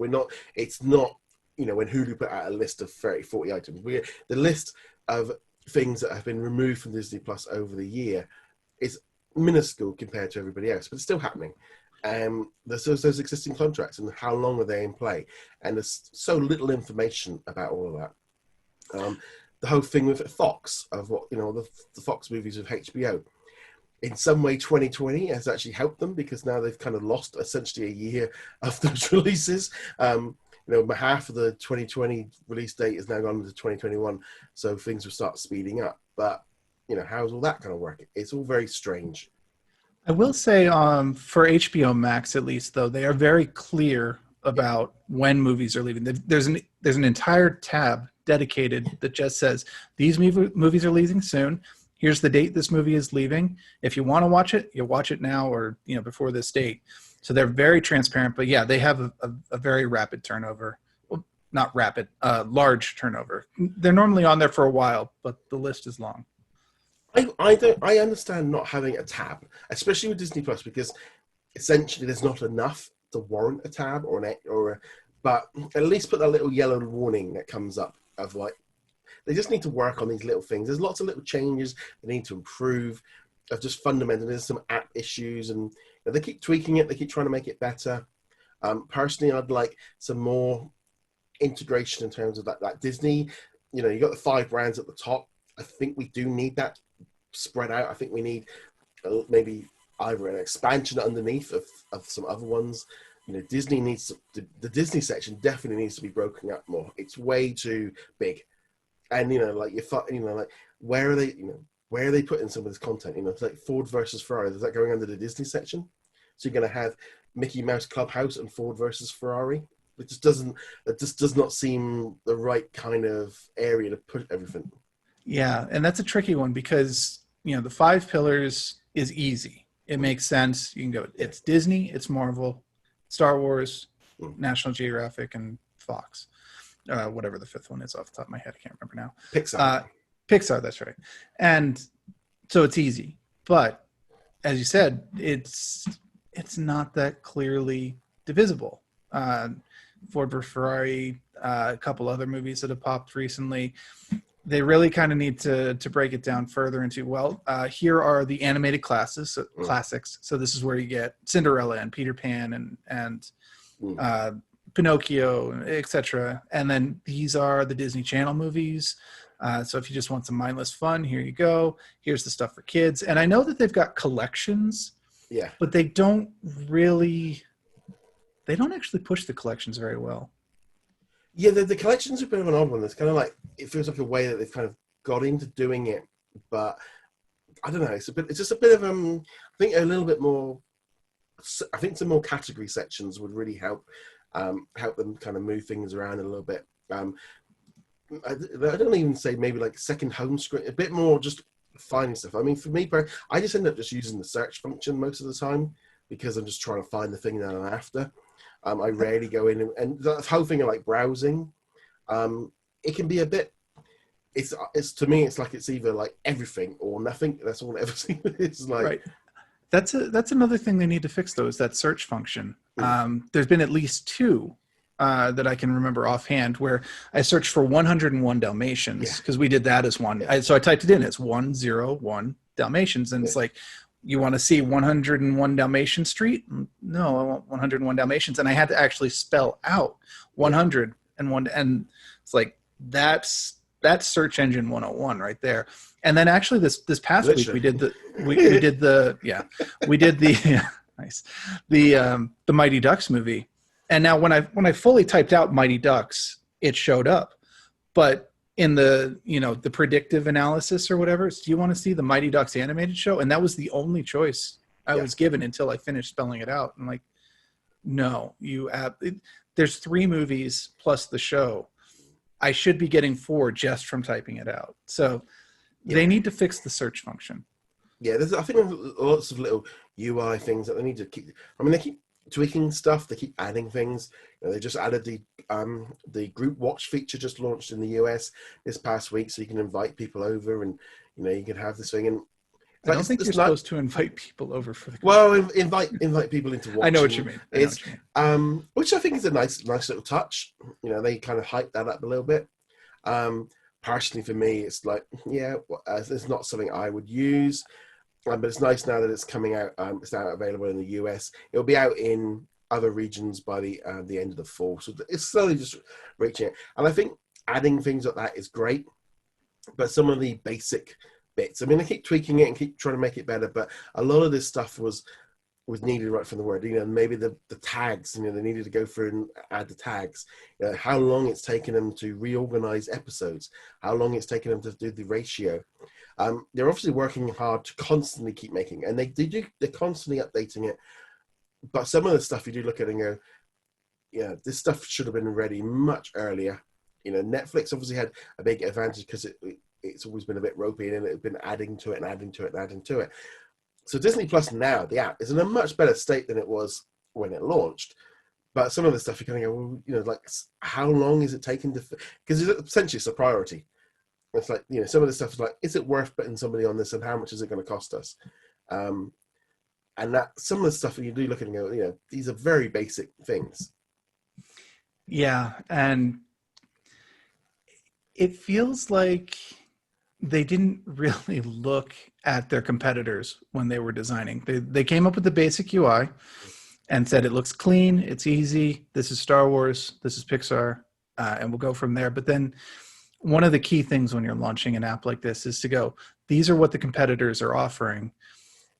It's not, when Hulu put out a list of 30, 40 items, the list of things that have been removed from Disney Plus over the year is minuscule compared to everybody else, but it's still happening. There's those existing contracts and how long are they in play? And there's so little information about all of that. The whole thing with Fox of what, the Fox movies with HBO. In some way, 2020 has actually helped them because now they've kind of lost essentially a year of those releases. Half of the 2020 release date is now gone into 2021, so things will start speeding up. But, how's all that going to work? It's all very strange. I will say, for HBO Max, at least, though, they are very clear about when movies are leaving. There's an entire tab dedicated that just says these movies are leaving soon. Here's the date this movie is leaving. If you want to watch it, you watch it now or before this date. So they're very transparent. But yeah, they have a very rapid turnover. Well, not rapid, large turnover. They're normally on there for a while, but the list is long. I understand not having a tab, especially with Disney Plus, because essentially there's not enough to warrant a tab but at least put that little yellow warning that comes up of like, they just need to work on these little things. There's lots of little changes they need to improve of just fundamental. There's some app issues and they keep tweaking it. They keep trying to make it better. Personally, I'd like some more integration in terms of that Disney, you got the 5 brands at the top. I think we do need that spread out. I think we need maybe either an expansion underneath of some other ones. Disney needs the Disney section definitely needs to be broken up more. It's way too big, and like where are they? where are they putting some of this content? It's like Ford versus Ferrari. Is that going under the Disney section? So you're going to have Mickey Mouse Clubhouse and Ford versus Ferrari. It just does not seem the right kind of area to put everything. Yeah, and that's a tricky one because the 5 pillars is easy. It makes sense. You can go. It's Disney, it's Marvel, Star Wars, National Geographic, and Fox. Whatever the 5th one is off the top of my head, I can't remember now. Pixar, that's right. And so it's easy, but as you said, it's not that clearly divisible. Ford vs. Ferrari, a couple other movies that have popped recently. They really kind of need to break it down further into, here are the animated classics. So this is where you get Cinderella and Peter Pan and Pinocchio, etc. And then these are the Disney Channel movies. So if you just want some mindless fun, here you go. Here's the stuff for kids. And I know that they've got collections, but they don't actually push the collections very well. Yeah, the collection's a bit of an odd one. It's kind of like, it feels like a way that they've kind of got into doing it, but I don't know. It's just a bit of I think a little bit more. I think some more category sections would really help them kind of move things around a little bit. I don't even say maybe like second home screen, a bit more just finding stuff. I mean, for me, I just end up just using the search function most of the time because I'm just trying to find the thing that I'm after. I rarely go in and the whole thing of like browsing, it can be a bit. It's to me, it's like it's either like everything or nothing. That's all it ever seems. It's like right. That's another thing they need to fix though, is that search function. There's been at least 2 that I can remember offhand where I searched for 101 Dalmatians because we did that as one. So I typed it in as 101 Dalmatians, and it's like, you want to see 101 Dalmatian Street? No, I want 101 Dalmatians. And I had to actually spell out 101. And it's like, that's search engine 101 right there. And then actually this past week we did the nice. The Mighty Ducks movie. And now when I fully typed out Mighty Ducks, it showed up. But in the the predictive analysis or whatever, do you want to see the Mighty Ducks animated show? And that was the only choice I was given until I finished spelling it out. I'm like, no, there's 3 movies plus the show. I should be getting 4 just from typing it out. So they need to fix the search function. Yeah, I think there's lots of little UI things that they need to keep. I mean, they keep tweaking stuff. They keep adding things. They just added the GroupWatch feature just launched in the US this past week, so you can invite people over and you can have this thing. And I don't think you're supposed to invite people over for the. Well, invite people into watching. I know what you mean. Which I think is a nice little touch. They kind of hype that up a little bit. Personally, for me, it's like it's not something I would use. But it's nice now that it's coming out. It's now available in the US. It'll be out in other regions by the end of the fall. So it's slowly just reaching it. And I think adding things like that is great. But some of the basic bits, I mean, they keep tweaking it and keep trying to make it better. But a lot of this stuff was needed right from the word. Maybe the tags. They needed to go through and add the tags. How long it's taken them to reorganize episodes. How long it's taken them to do the ratio. They're obviously working hard to constantly keep making, and they're constantly updating it. But some of the stuff you do look at and go, this stuff should have been ready much earlier. Netflix obviously had a big advantage because it's always been a bit ropey and it's been adding to it and adding to it and adding to it. So Disney Plus now, the app, is in a much better state than it was when it launched. But some of the stuff you're going to go, like how long is it taking to? Because essentially it's a priority. It's like, some of the stuff is like, is it worth putting somebody on this and how much is it going to cost us? And that some of the stuff you do look at and go, these are very basic things. Yeah. And it feels like they didn't really look at their competitors when they were designing. They came up with the basic UI and said, it looks clean, it's easy, this is Star Wars, this is Pixar, and we'll go from there. But then one of the key things when you're launching an app like this is to go, these are what the competitors are offering.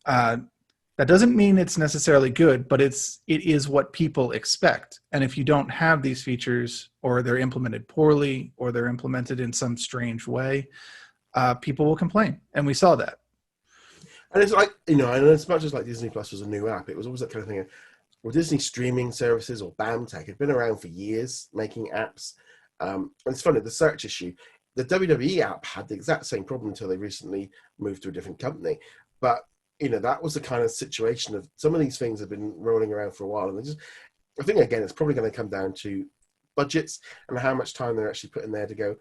That doesn't mean it's necessarily good, but it is what people expect. And if you don't have these features, or they're implemented poorly, or they're implemented in some strange way, people will complain, and we saw that. And it's like, and as much as like Disney Plus was a new app, it was always that kind of thing. Well, Disney streaming services or BAMTech had been around for years making apps. And it's funny, the search issue, the WWE app had the exact same problem until they recently moved to a different company. But, that was the kind of situation of some of these things have been rolling around for a while. And I think, again, it's probably going to come down to budgets and how much time they're actually putting there to go,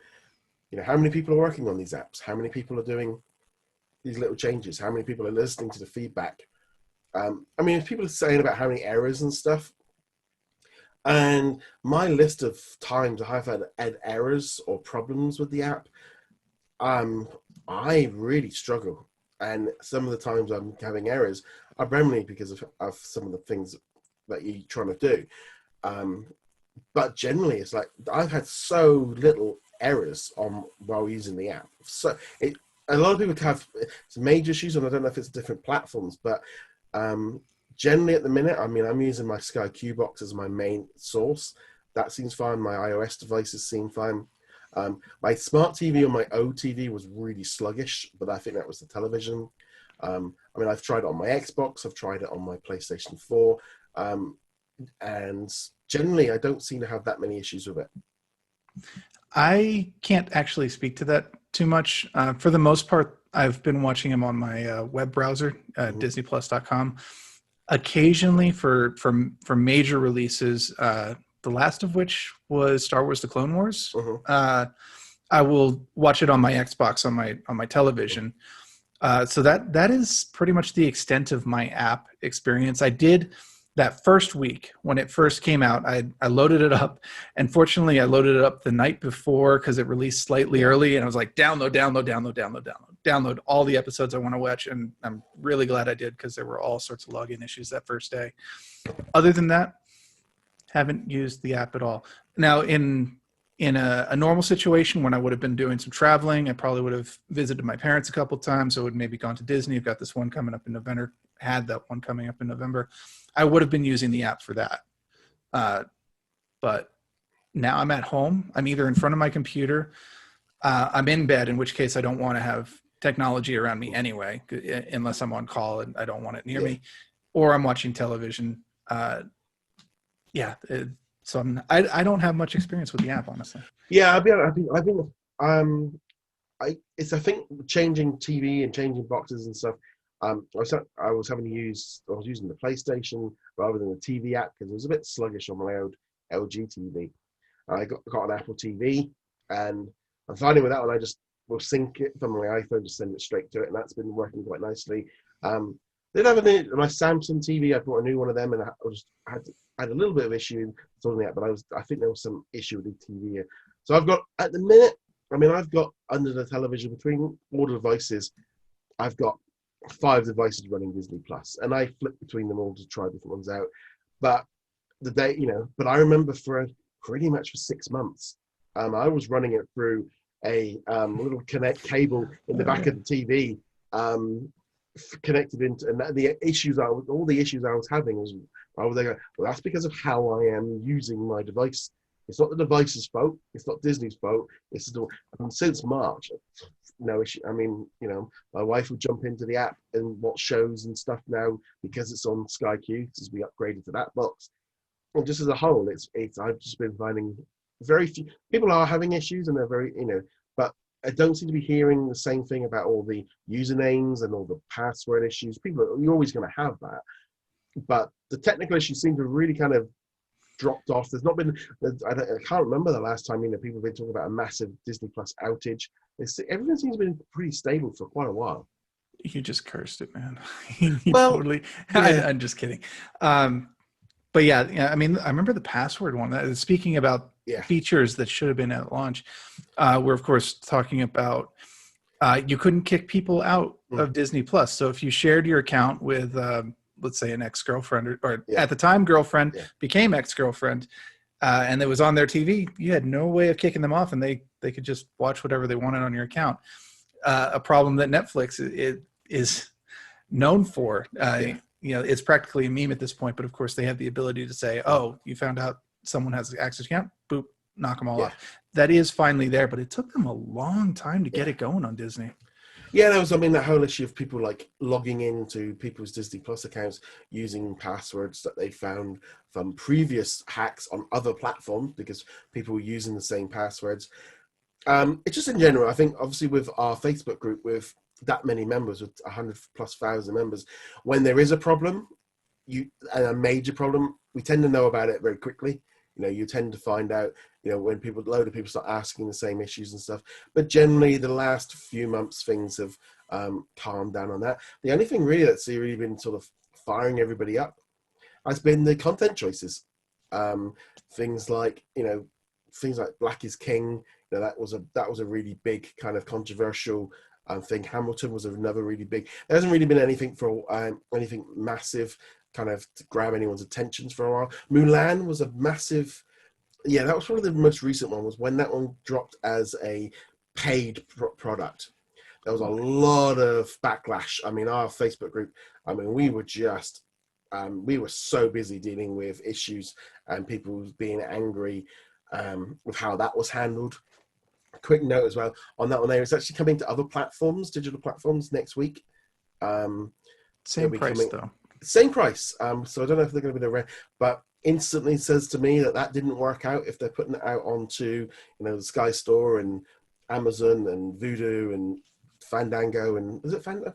how many people are working on these apps? How many people are doing these little changes? How many people are listening to the feedback? If people are saying about how many errors and stuff, and my list of times I've had errors or problems with the app, I really struggle. And some of the times I'm having errors are primarily because of some of the things that you're trying to do. But generally, it's like I've had so little errors while using the app. So a lot of people have some major issues, and I don't know if it's different platforms, but generally at the minute, I'm using my Sky Q box as my main source. That seems fine. My iOS devices seem fine. My smart TV on my OTV was really sluggish, but I think that was the television. I've tried it on my Xbox. I've tried it on my PlayStation 4. And generally, I don't seem to have that many issues with it. I can't actually speak to that too much. For the most part, I've been watching them on my web browser, DisneyPlus.com. Occasionally, for major releases, the last of which was Star Wars: The Clone Wars, I will watch it on my Xbox on my television. So that is pretty much the extent of my app experience. I did that first week when it first came out. I loaded it up, and fortunately I loaded it up the night before because it released slightly early, and I was like, download all the episodes I want to watch. And I'm really glad I did, because there were all sorts of login issues that first day. Other than that, haven't used the app at all. Now, in a normal situation, when I would have been doing some traveling, I probably would have visited my parents a couple of times. I would maybe gone to Disney. I've got this one coming up in November, had that one coming up in November. I would have been using the app for that. But now I'm at home. I'm either in front of my computer. I'm in bed, in which case I don't want to have technology around me anyway, unless I'm on call and I don't want it near me, or I'm watching television. So I don't have much experience with the app, honestly. Yeah, I think changing TV and changing boxes and stuff. I was using the PlayStation rather than the TV app because it was a bit sluggish on my old LG TV. I got an Apple TV, and I'm finding with that one I just will sync it from my iPhone, just send it straight to it, and that's been working quite nicely. Then my Samsung TV, I bought a new one of them, and I had a little bit of issue sorting it out, but I think there was some issue with the TV. So I've got, at the minute, I've got under the television, between all the devices, I've got 5 devices running Disney Plus, and I flip between them all to try different ones out. But but I remember pretty much for 6 months, I was running it through a little connect cable in the back of the TV, connected into, and all the issues I was having was, I was like, well, that's because of how I am using my device. It's not the device's fault. It's not Disney's fault. Since March, no issue. My wife would jump into the app and watch shows and stuff now because it's on Sky Q, because we upgraded to that box. And just as a whole, I've just been finding very few people are having issues, and they're very, but I don't seem to be hearing the same thing about all the usernames and all the password issues. You're always going to have that, but the technical issues seem to really kind of dropped off. There's not been, I can't remember the last time people have been talking about a massive Disney Plus outage. Everything seems to have been pretty stable for quite a while. You just cursed it, man. Totally. Yeah. I'm just kidding. But yeah, I remember the password one. Speaking about features that should have been at launch, we're of course talking about you couldn't kick people out of Disney Plus. So if you shared your account with, let's say, an ex-girlfriend, or at the time girlfriend, became ex-girlfriend, and it was on their TV, you had no way of kicking them off, and they could just watch whatever they wanted on your account. A problem that Netflix is known for. It's practically a meme at this point, but of course they have the ability to say, oh, you found out someone has access account, boop, knock them all Yeah. off. That is finally there, but it took them a long time to get Yeah. it going on Disney. Yeah, there was, I mean, that whole issue of people like logging into people's Disney Plus accounts using passwords that they found from previous hacks on other platforms because people were using the same passwords. It's just in general, I think obviously with our Facebook group with that many members, with 100,000+ members, when there is a problem, and a major problem, we tend to know about it very quickly. You tend to find out, when a load of people start asking the same issues and stuff. But generally, the last few months, things have calmed down on that. The only thing really that's really been sort of firing everybody up has been the content choices. Things like, things like Black is King. That was a really big kind of controversial thing. Hamilton was another really big. There hasn't really been anything for anything massive kind of to grab anyone's attention for a while. Mulan was a massive, that was probably the most recent one, was when that one dropped as a paid product. There was a lot of backlash. I mean, our Facebook group, we were just, we were so busy dealing with issues and people being angry with how that was handled. A quick note as well on that one there, it's actually coming to other platforms, digital platforms next week. Same price though. Same price. So I don't know if they're going to be the but instantly says to me that didn't work out if they're putting it out onto, the Sky Store and Amazon and Vudu and Fandango and is it Fandango?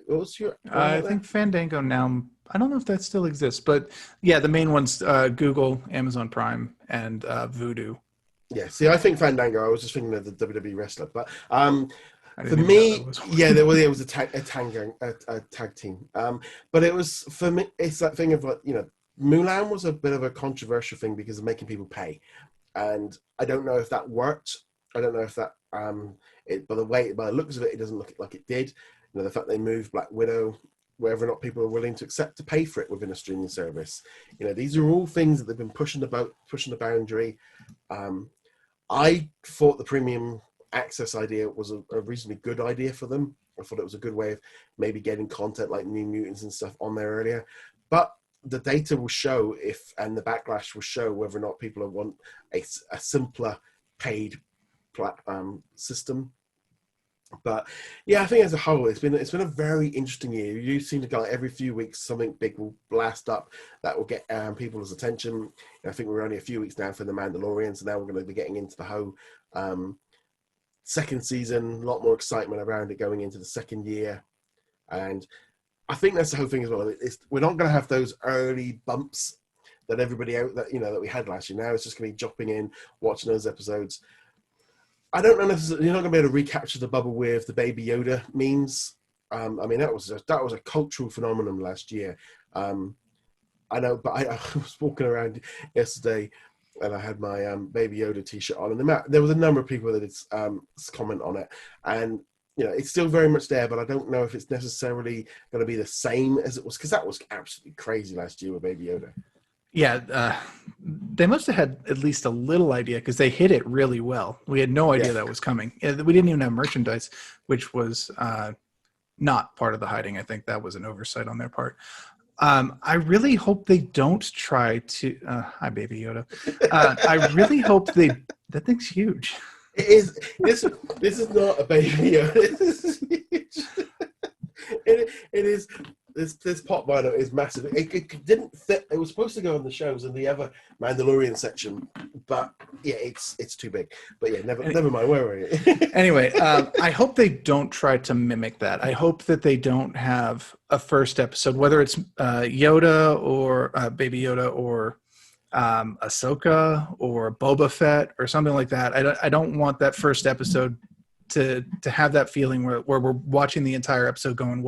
What's your? I think Fandango now. I don't know if that still exists, but yeah, the main ones: Google, Amazon Prime, and Vudu. Yeah. See, I think Fandango. I was just thinking of the WWE wrestler, but For me, there was a tag team. But it was, for me, it's that thing of like, Mulan was a bit of a controversial thing because of making people pay, and I don't know if that worked. I don't know if that by the looks of it, it doesn't look like it did. The fact they moved Black Widow, whether or not people are willing to accept to pay for it within a streaming service. These are all things that they've been pushing the boundary. I thought the premium access idea was a reasonably good idea for them. I thought it was a good way of maybe getting content like New Mutants and stuff on there earlier. But the data will show and the backlash will show whether or not people want a simpler paid system. But yeah, I think as a whole, it's been a very interesting year. You seem to go every few weeks something big will blast up that will get people's attention. I think we're only a few weeks now for the Mandalorian, so now we're going to be getting into the whole second season. A lot more excitement around it going into the second year, and I think that's the whole thing as well. We're not going to have those early bumps that everybody out that we had last year. Now it's just going to be jumping in, watching those episodes. I don't know if you're not going to be able to recapture the bubble with the Baby Yoda memes. I mean, that was a cultural phenomenon last year. I know, but I was walking around yesterday and I had my Baby Yoda t-shirt on, and there was a number of people that did comment on it, and it's still very much there, but I don't know if it's necessarily going to be the same as it was, because that was absolutely crazy last year with Baby Yoda. Yeah, they must have had at least a little idea because they hit it really well. We had no idea that was coming. We didn't even have merchandise, which was not part of the hiding. I think that was an oversight on their part. I really hope they don't try to. Hi, Baby Yoda. I really hope that thing's huge. It is. This is not a Baby Yoda. This is huge. It is. This pop vinyl is massive. It didn't fit. It was supposed to go on the shelves in the other Mandalorian section, but yeah, it's too big. But yeah, never mind. Where were you? Anyway, I hope they don't try to mimic that. I hope that they don't have a first episode, whether it's Yoda or Baby Yoda or Ahsoka or Boba Fett or something like that. I don't want that first episode to have that feeling where we're watching the entire episode going,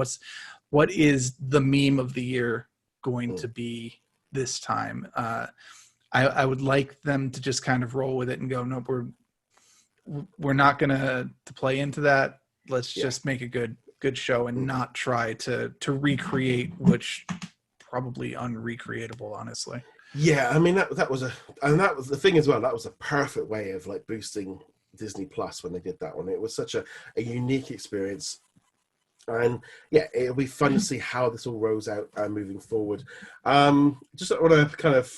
what is the meme of the year going to be this time? I would like them to just kind of roll with it and go, nope, we're not going to play into that. Let's just make a good show and not try to recreate, which probably unrecreatable, honestly. Yeah, I mean that was the thing as well. That was a perfect way of like boosting Disney Plus when they did that one. It was such a unique experience. And yeah, it'll be fun to see how this all rolls out moving forward. Just want to kind of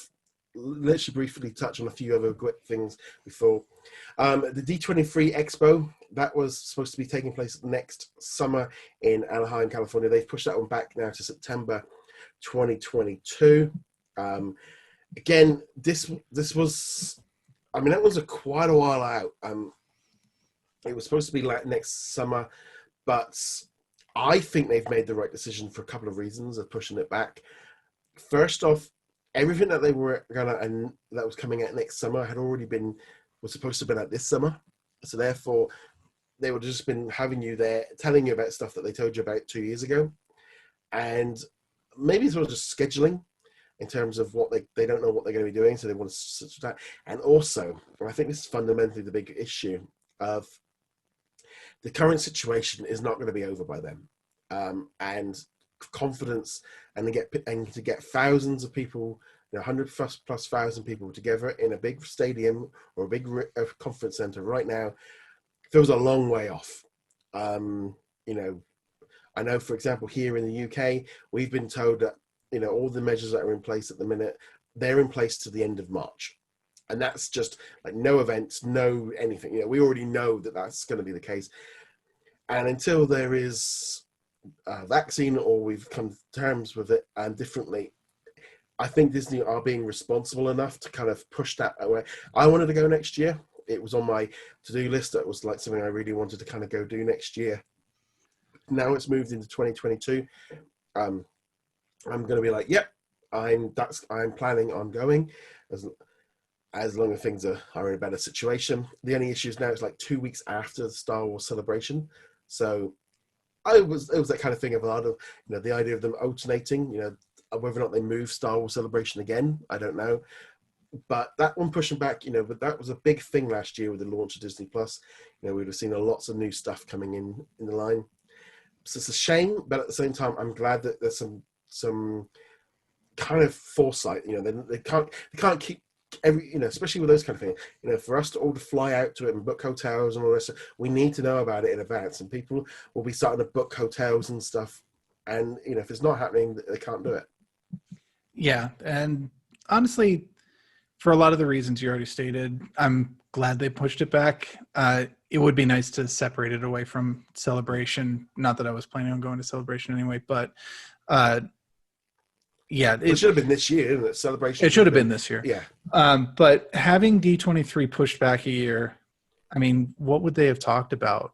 literally briefly touch on a few other quick things before. The D23 Expo, that was supposed to be taking place next summer in Anaheim, California. They've pushed that one back now to September 2022. Again, this was, I mean, that was quite a while out. It was supposed to be like next summer, but I think they've made the right decision for a couple of reasons of pushing it back. First off, everything that they were gonna and that was coming out next summer was supposed to have been out this summer. So therefore, they would have just been having you there, telling you about stuff that they told you about 2 years ago, and maybe it's all just scheduling in terms of what they don't know what they're going to be doing, so they want to switch that. And also, and I think this is fundamentally the big issue of the current situation is not going to be over by then, and confidence and to get thousands of people, 100 plus thousand people together in a big stadium or a big conference center right now feels a long way off. I know, for example, here in the UK, we've been told that all the measures that are in place at the minute, they're in place to the end of March. And that's just like no events, no anything. We already know that that's going to be the case. And until there is a vaccine or we've come to terms with it differently, I think Disney are being responsible enough to kind of push that away. I wanted to go next year. It was on my to-do list. That was like something I really wanted to kind of go do next year. Now it's moved into 2022. I'm going to be like, yep, I'm planning on going as long as things are in a better situation. The only issue is now it's like 2 weeks after the Star Wars celebration. So it was that kind of thing of a lot of, the idea of them alternating, whether or not they move Star Wars celebration again, I don't know. But that one pushing back, but that was a big thing last year with the launch of Disney Plus. We'd have seen lots of new stuff coming in the line. So it's a shame, but at the same time, I'm glad that there's some kind of foresight. They can't keep every, especially with those kind of things. For us to all to fly out to it and book hotels and all this, we need to know about it in advance, and people will be starting to book hotels and stuff. And if it's not happening, they can't do it. Yeah, and honestly, for a lot of the reasons you already stated, I'm glad they pushed it back. It would be nice to separate it away from Celebration. Not that I was planning on going to Celebration anyway, but yeah. It should have been this year, isn't it? Celebration. It should have been this year. Yeah. But having D23 pushed back a year, I mean, what would they have talked about?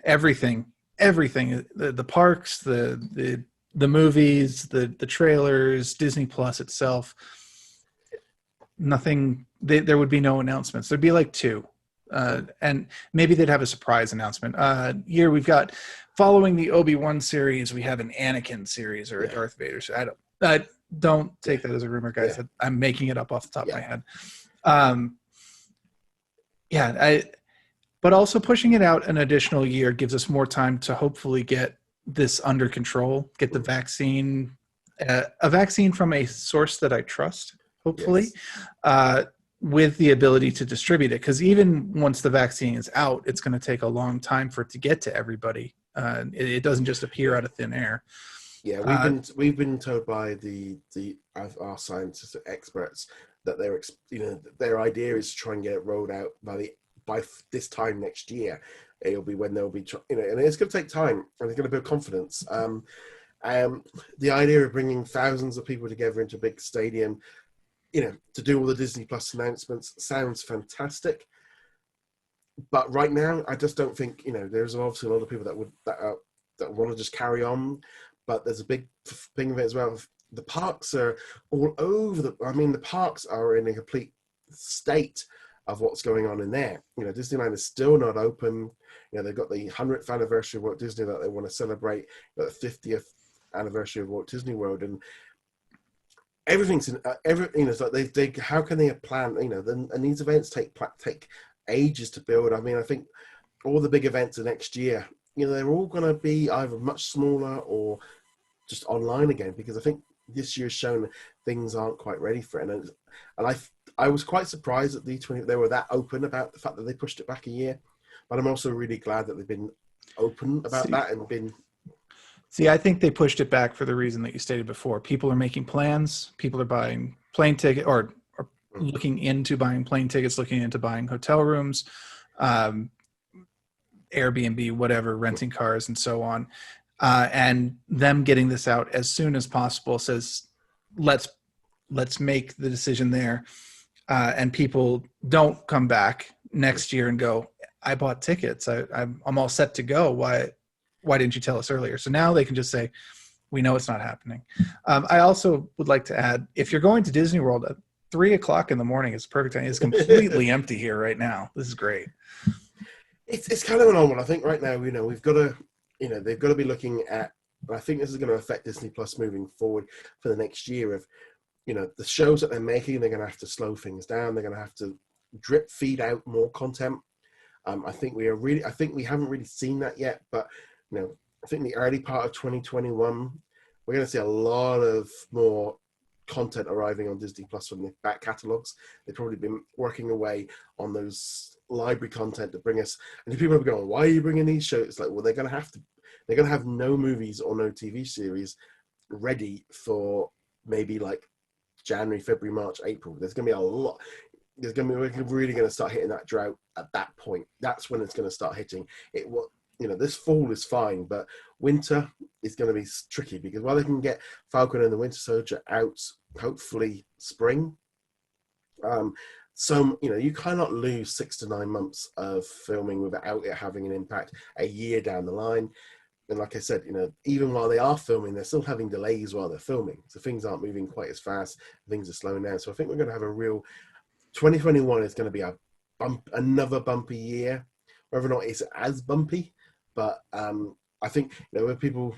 Everything. The parks, the movies, the trailers, Disney Plus itself. Nothing. There would be no announcements. There'd be like two, and maybe they'd have a surprise announcement. Here we've got, following the Obi-Wan series, we have an Anakin series or a Darth Vader. So I don't take that as a rumor, guys. Yeah. I'm making it up off the top of my head. But also pushing it out an additional year gives us more time to hopefully get this under control, get the vaccine, a vaccine from a source that I trust, hopefully, with the ability to distribute it. Because even once the vaccine is out, it's going to take a long time for it to get to everybody. It doesn't just appear out of thin air. Yeah, we've been told by our scientists experts that their idea is to try and get it rolled out by this time next year. It'll be when they'll be, and it's going to take time, and it's going to build confidence. The idea of bringing thousands of people together into a big stadium, to do all the Disney Plus announcements sounds fantastic. But right now, I just don't think, there's obviously a lot of people that want to just carry on. But there's a big thing of it as well. The parks are all over the parks are in a complete state of what's going on in there. Disneyland is still not open. They've got the 100th anniversary of Walt Disney that they want to celebrate, the 50th anniversary of Walt Disney World, and everything's in it's like they how can they plan? And these events take ages to build. I mean, I think all the big events of next year, they're all going to be either much smaller or just online again, because I think this year's shown things aren't quite ready for it. And I was quite surprised that D20 they were that open about the fact that they pushed it back a year. But I'm also really glad that they've been open about that and been. See, I think they pushed it back for the reason that you stated before. People are making plans. People are buying plane ticket or Mm. looking into buying plane tickets, looking into buying hotel rooms, um, Airbnb, whatever, renting cars and so on. And them getting this out as soon as possible says, let's make the decision there. And people don't come back next year and go, I bought tickets. I'm all set to go. Why didn't you tell us earlier? So now they can just say, we know it's not happening. I also would like to add, if you're going to Disney World at 3:00 in the morning, it's perfect time. It's completely empty here right now. This is great. It's kind of an odd one. I think right now, we've got to, they've got to be looking at. I think this is going to affect Disney Plus moving forward for the next year. Of the shows that they're making, they're going to have to slow things down. They're going to have to drip feed out more content. I think we haven't really seen that yet, but I think the early part of 2021, we're going to see a lot of more content arriving on Disney Plus from the back catalogs. They've probably been working away on those library content to bring us. And people are going, "Why are you bringing these shows?" It's like, well, they're going to have no movies or no TV series ready for maybe like January, February, March, April. There's going to be a lot. We're really going to start hitting that drought at that point. That's when it's going to start hitting it. This fall is fine, but winter is going to be tricky because while they can get Falcon and the Winter Soldier out, hopefully spring, you cannot lose 6 to 9 months of filming without it having an impact a year down the line. And like I said, even while they are filming, they're still having delays while they're filming. So things aren't moving quite as fast. Things are slowing down. So I think we're going to have a real 2021 is going to be another bumpy year. Whether or not it's as bumpy, but I think when people,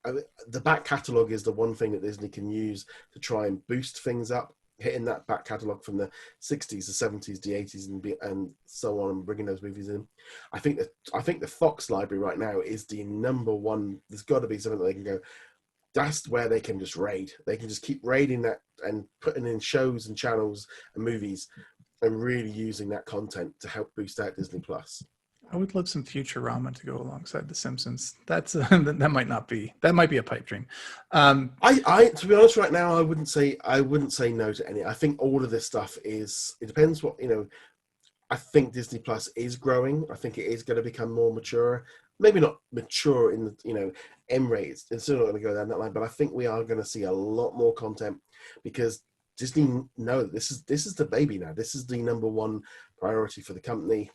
the back catalogue is the one thing that Disney can use to try and boost things up. Hitting that back catalogue from the 60s, the 70s, the 80s, and so on, and bringing those movies in. I think the Fox library right now is the number one. There's got to be something that they can go. That's where they can just raid. They can just keep raiding that and putting in shows and channels and movies, and really using that content to help boost out Disney Plus. I would love some Futurama to go alongside The Simpsons. That's that might be a pipe dream. I to be honest, right now, I wouldn't say no to any. I think all of this stuff is. It depends what I think Disney Plus is growing. I think it is going to become more mature. Maybe not mature in the M rates. It's still not going to go down that line, but I think we are going to see a lot more content because Disney know this is the baby now. This is the number one priority for the company.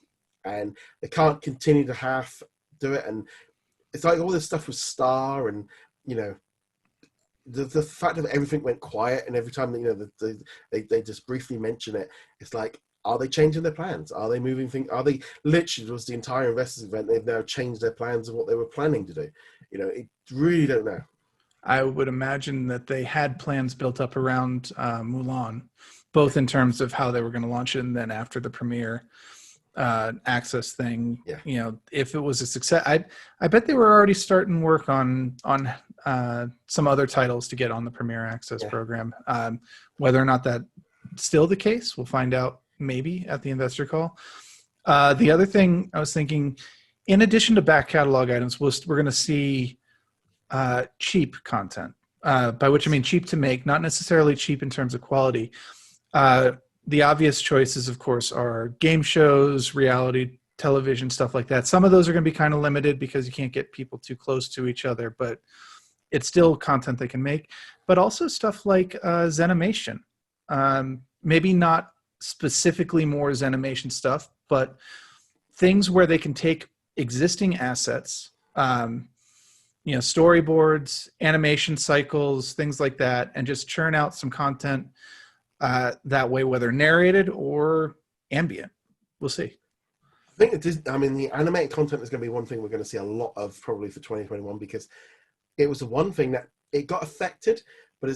And they can't continue to half do it. And it's like all this stuff with Star and, the fact that everything went quiet and every time, they just briefly mention it, it's like, are they changing their plans? Are they moving things? Are they literally, was the entire investors event, they've now changed their plans of what they were planning to do. It really don't know. I would imagine that they had plans built up around Mulan, both in terms of how they were going to launch it and then after the premiere access thing. Yeah. If it was a success, I bet they were already starting work on some other titles to get on the Premier Access program. Whether or not that's still the case, we'll find out maybe at the investor call. The other thing I was thinking, in addition to back catalog items, we're going to see cheap content, by which I mean cheap to make, not necessarily cheap in terms of quality. The obvious choices, of course, are game shows, reality television, stuff like that. Some of those are going to be kind of limited because you can't get people too close to each other, but it's still content they can make. But also stuff like Zenimation. Maybe not specifically more Zenimation stuff, but things where they can take existing assets, storyboards, animation cycles, things like that, and just churn out some content that way, whether narrated or ambient. We'll see. I think the animated content is going to be one thing we're going to see a lot of probably for 2021 because it was the one thing that it got affected, but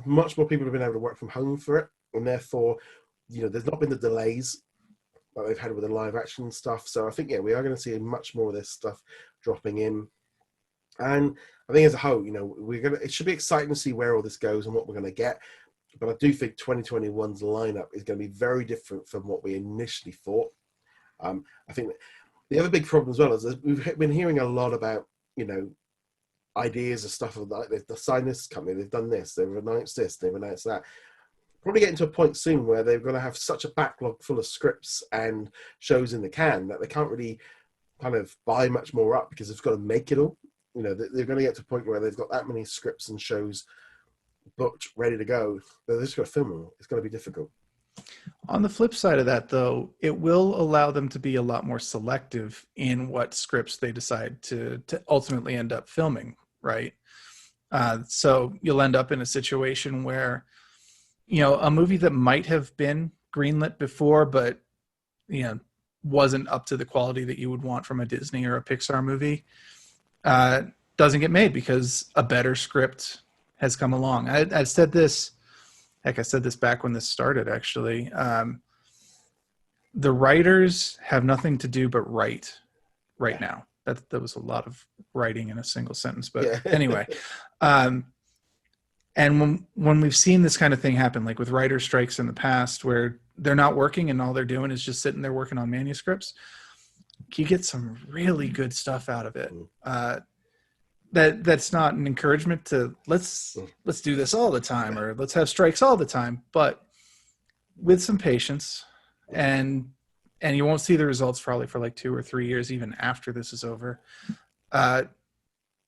much more people have been able to work from home for it, and therefore, there's not been the delays that they've had with the live action stuff. So I think we are going to see much more of this stuff dropping in, and I think as a whole, it should be exciting to see where all this goes and what we're going to get. But I do think 2021's lineup is going to be very different from what we initially thought. I think the other big problem as well is that we've been hearing a lot about, ideas of stuff like they've signed this company, they've done this, they've announced this, they've announced that. probably getting to a point soon where they're going to have such a backlog full of scripts and shows in the can that they can't really kind of buy much more up because they've got to make it all. You know, they're going to get to a point where they've got that many scripts and shows booked, ready to go. They're just going to film them. It's going to be difficult. On the flip side of that, though, it will allow them to be a lot more selective in what scripts they decide to ultimately end up filming, right? So you'll end up in a situation where, you know, a movie that might have been greenlit before, but, you know, wasn't up to the quality that you would want from a Disney or a Pixar movie, doesn't get made because a better script has come along. I've said this, heck, I said this back when this started, actually. The writers have nothing to do but write right now. That was a lot of writing in a single sentence. But anyway, and when we've seen this kind of thing happen, like with writer strikes in the past, where they're not working and all they're doing is just sitting there working on manuscripts, you get some really good stuff out of it. That's not an encouragement to let's do this all the time or let's have strikes all the time, but with some patience, and you won't see the results probably for like 2 or 3 years even after this is over.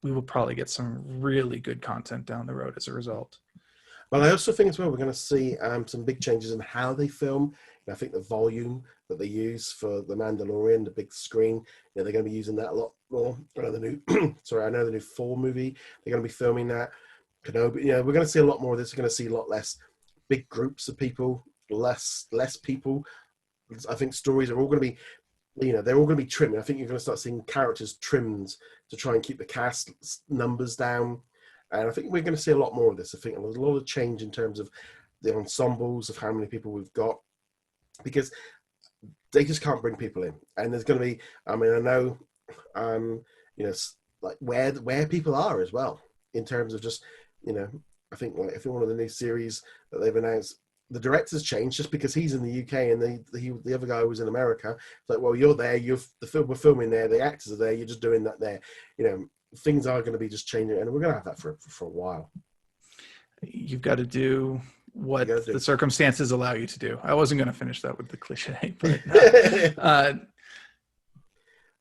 We will probably get some really good content down the road as a result. Well, I also think as well we're going to see some big changes in how they film. I think the volume that they use for The Mandalorian, the big screen, they're going to be using that a lot more. I know the new, I know the new 4 movie, they're going to be filming that. Kenobi, we're going to see a lot more of this. We're going to see a lot less big groups of people, less people. I think stories are all going to be, they're all going to be trimmed. I think you're going to start seeing characters trimmed to try and keep the cast numbers down. And I think we're going to see a lot more of this. I think there's a lot of change in terms of the ensembles, of how many people we've got, because they just can't bring people in. And there's going to be, I know, like where people are as well, in terms of just, I think like if one of the new series that they've announced, the director's changed just because he's in the UK and the other guy was in America. It's like, well, you're there, we're filming there, the actors are there, you're just doing that there. Things are going to be just changing, and we're going to have that for a while. You've got to do what the circumstances allow you to do. I wasn't going to finish that with the cliche, but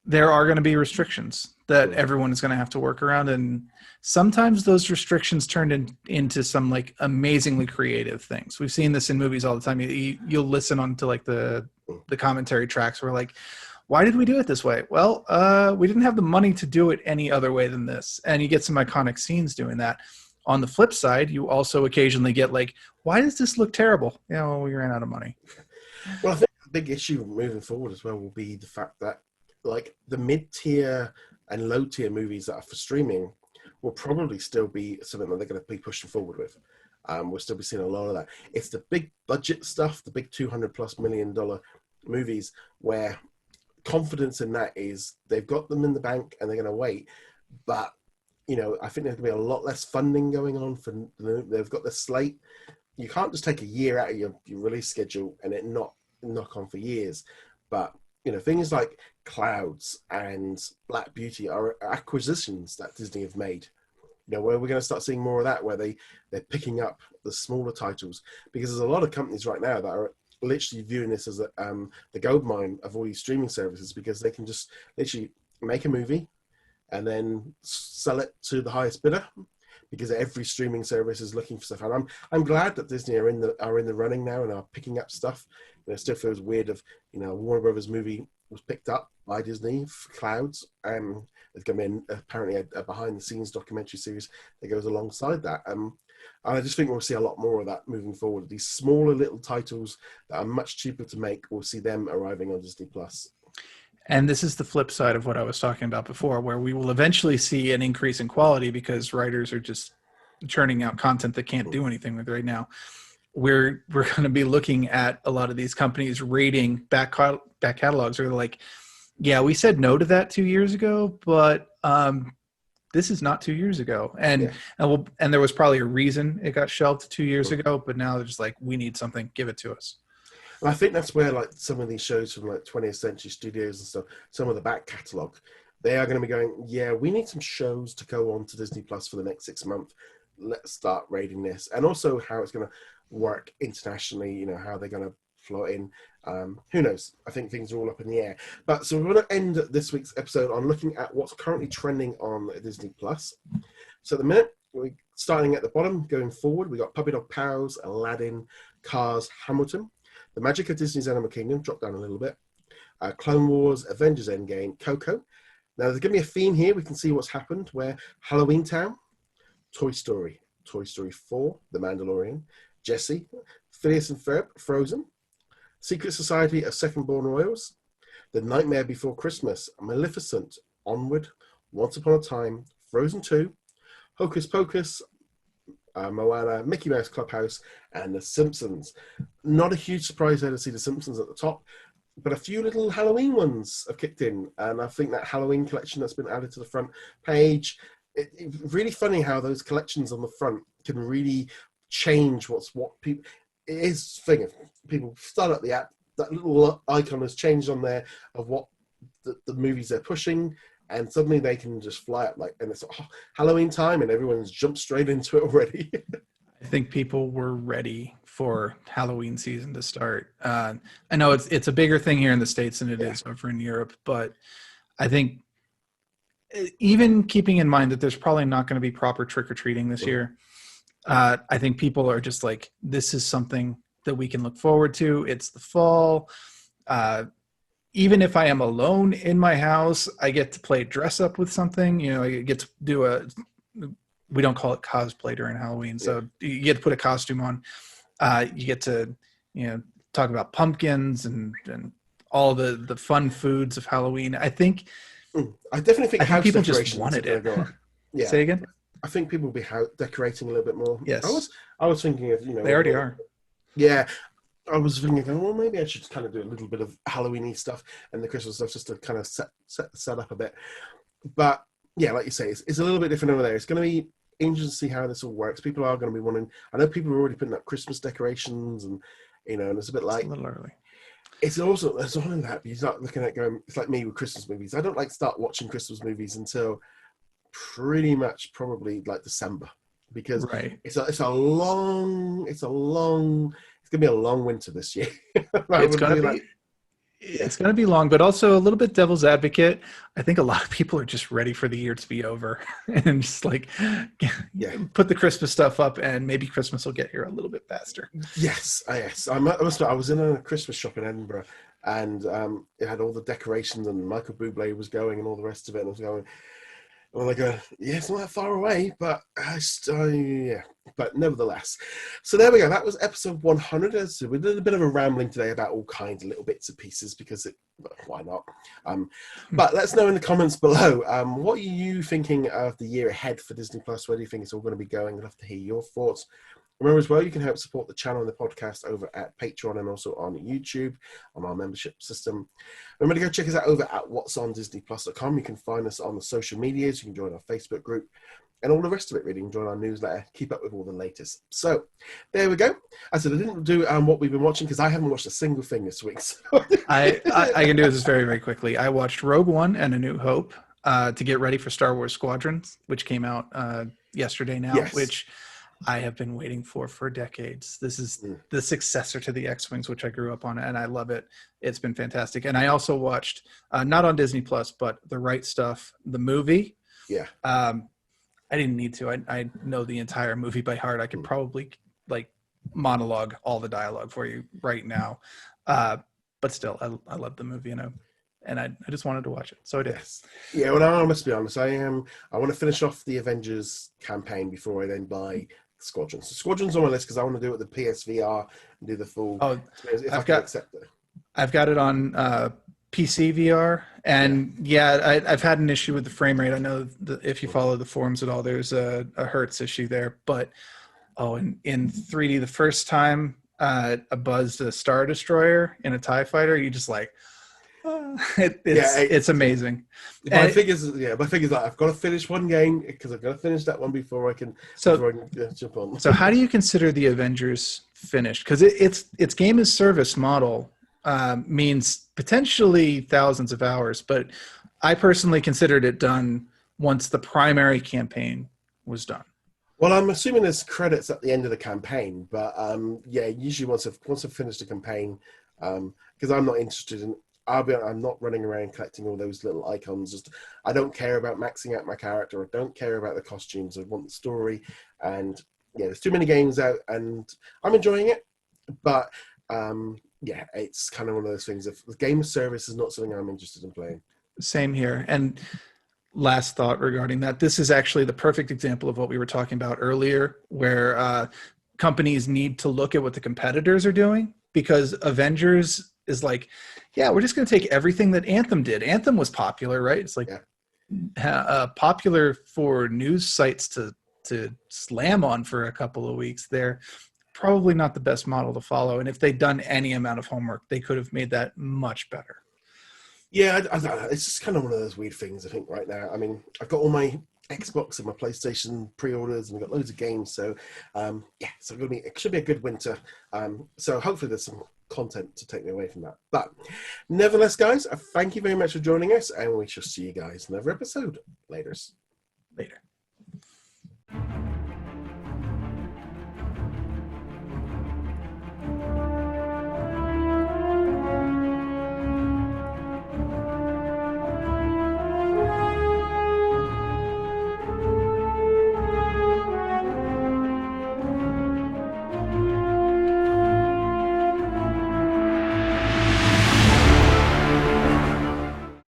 there are going to be restrictions that everyone is going to have to work around, and sometimes those restrictions turn into some like amazingly creative things. We've seen this in movies all the time. You'll listen on to like the commentary tracks where like, why did we do it this way? Well, we didn't have the money to do it any other way than this. And you get some iconic scenes doing that. On the flip side, you also occasionally get like, why does this look terrible? Well, we ran out of money. Well, I think a big issue moving forward as well will be the fact that like the mid-tier and low-tier movies that are for streaming will probably still be something that they're going to be pushing forward with. We'll still be seeing a lot of that. It's the big budget stuff, the big $200+ million movies where confidence in that is they've got them in the bank and they're going to wait. But, I think there's going to be a lot less funding going on they've got the slate. You can't just take a year out of your release schedule and it not knock on for years. But, things like Clouds and Black Beauty are acquisitions that Disney have made. Where we're going to start seeing more of that, where they're picking up the smaller titles, because there's a lot of companies right now that are literally viewing this as the gold mine of all these streaming services, because they can just literally make a movie and then sell it to the highest bidder, because every streaming service is looking for stuff. And I'm glad that Disney are in the running now and are picking up stuff. It still feels weird of Warner Brothers movie was picked up by Disney for Clouds. There's going to be apparently a behind the scenes documentary series that goes alongside that. And I just think we'll see a lot more of that moving forward. These smaller little titles that are much cheaper to make, we'll see them arriving on Disney Plus. And this is the flip side of what I was talking about before, where we will eventually see an increase in quality because writers are just churning out content that can't do anything with right now. We're going to be looking at a lot of these companies rating back catalogs. They're like, yeah, we said no to that 2 years ago, but this is not 2 years ago. And there was probably a reason it got shelved 2 years ago, but now they're just like, we need something, give it to us. And I think that's where like some of these shows from like 20th Century Studios and stuff, some of the back catalogue, they are going to be going, yeah, we need some shows to go on to Disney Plus for the next 6 months. Let's start rating this. And also how it's going to work internationally, you know, how they're going to flow in. Who knows? I think things are all up in the air. But so we're going to end this week's episode on looking at what's currently trending on Disney Plus. So at the minute, we're starting at the bottom, going forward, we got Puppy Dog Pals, Aladdin, Cars, Hamilton, The Magic of Disney's Animal Kingdom, drop down a little bit, Clone Wars, Avengers Endgame, Coco. Now there's going to be a theme here. We can see what's happened where Halloween Town, Toy Story 4, The Mandalorian, Jessie, Phineas and Ferb, Frozen, Secret Society of Second Born Royals, The Nightmare Before Christmas, Maleficent, Onward, Once Upon a Time, Frozen 2, Hocus Pocus, Moana, Mickey Mouse Clubhouse, and The Simpsons. Not a huge surprise there to see The Simpsons at the top, but a few little Halloween ones have kicked in, and I think that Halloween collection that's been added to the front page, it's really funny how those collections on the front can really change what people. It is thing if people start up the app, that little icon has changed on there of what the movies they're pushing, and suddenly they can just fly up and it's Halloween time, and everyone's jumped straight into it already. I think people were ready for Halloween season to start. I know it's a bigger thing here in the States than it is over in Europe, but I think even keeping in mind that there's probably not going to be proper trick-or-treating this year, I think people are just like, this is something that we can look forward to. It's the fall. Even if I am alone in my house, I get to play dress up with something. You know, I get to do we don't call it cosplay during Halloween. So you get to put a costume on. You get to, talk about pumpkins and all the fun foods of Halloween. I definitely think house people decorations just wanted are it. going to go up. Yeah. Say again? I think people will be decorating a little bit more. Yes. I was thinking of, They already are. Yeah. I was thinking, well, maybe I should kind of do a little bit of Halloween-y stuff and the Christmas stuff just to kind of set up a bit. But yeah, like you say, it's a little bit different over there. It's going to be interesting to see how this all works. People are going to be wanting. I know people are already putting up Christmas decorations, and and it's a bit like It's a little early. It's also there's all of that. You start looking at going. It's like me with Christmas movies. I don't start watching Christmas movies until pretty much probably like December, because it's going to be a long winter this year. It's going to be long, but also a little bit devil's advocate. I think a lot of people are just ready for the year to be over and just put the Christmas stuff up, and maybe Christmas will get here a little bit faster. Yes. I was in a Christmas shop in Edinburgh, and it had all the decorations, and Michael Bublé was going and all the rest of it. And I was going, well, I go, it's not that far away, but but nevertheless. So there we go. That was episode 100. So we did a bit of a rambling today about all kinds of little bits and pieces because why not? But let us know in the comments below. What are you thinking of the year ahead for Disney Plus? Where do you think it's all going to be going? I'd love to hear your thoughts. Remember as well, you can help support the channel and the podcast over at Patreon and also on YouTube on our membership system. Remember to go check us out over at whatsondisneyplus.com. You can find us on the social medias. You can join our Facebook group and all the rest of it, really. You can join our newsletter. Keep up with all the latest. So there we go. I said I didn't do what we've been watching because I haven't watched a single thing this week. So. I can do this very, very quickly. I watched Rogue One and A New Hope to get ready for Star Wars Squadrons, which came out yesterday now, which I have been waiting for decades. This is the successor to the X-Wings, which I grew up on, and I love it. It's been fantastic. And I also watched, not on Disney Plus, but The Right Stuff, the movie. Yeah. I didn't need to. I know the entire movie by heart. I could probably monologue all the dialogue for you right now. But still, I love the movie, and I just wanted to watch it, so I did. Yeah, well, I must be honest. I want to finish off the Avengers campaign before I then buy Squadrons. So Squadrons on my list because I want to do it with the PSVR and do the full. Oh, I've got it on PC VR, and I've had an issue with the frame rate. I know if you follow the forums at all, there's a Hertz issue there. But in 3D, the first time I buzzed a Star Destroyer in a TIE fighter, you just it's amazing. My thing is I've got to finish one game because I've got to finish that one before I can jump on. So how do you consider the Avengers finished? Because its game as service model means potentially thousands of hours, but I personally considered it done once the primary campaign was done. Well, I'm assuming there's credits at the end of the campaign, but yeah, usually once I've finished the campaign, because I'm not interested in. I'm not running around collecting all those little icons. Just I don't care about maxing out my character. I don't care about the costumes. I want the story, and yeah, there's too many games out, and I'm enjoying it. But yeah, it's kind of one of those things. If the game service is not something I'm interested in playing. Same here. And last thought regarding that, this is actually the perfect example of what we were talking about earlier, where companies need to look at what the competitors are doing, because Avengers is like, yeah, we're just going to take everything that Anthem did. Anthem was popular, right? It's like popular for news sites to slam on for a couple of weeks. They're probably not the best model to follow. And if they'd done any amount of homework, they could have made that much better. Yeah, I don't know. It's just kind of one of those weird things, I think, right now. I mean, I've got all my Xbox and my PlayStation pre-orders, and I've got loads of games. So, yeah, so it should be a good winter. So hopefully there's some content to take me away from that. But nevertheless, guys, thank you very much for joining us, and we shall see you guys in another episode. Laters. Later.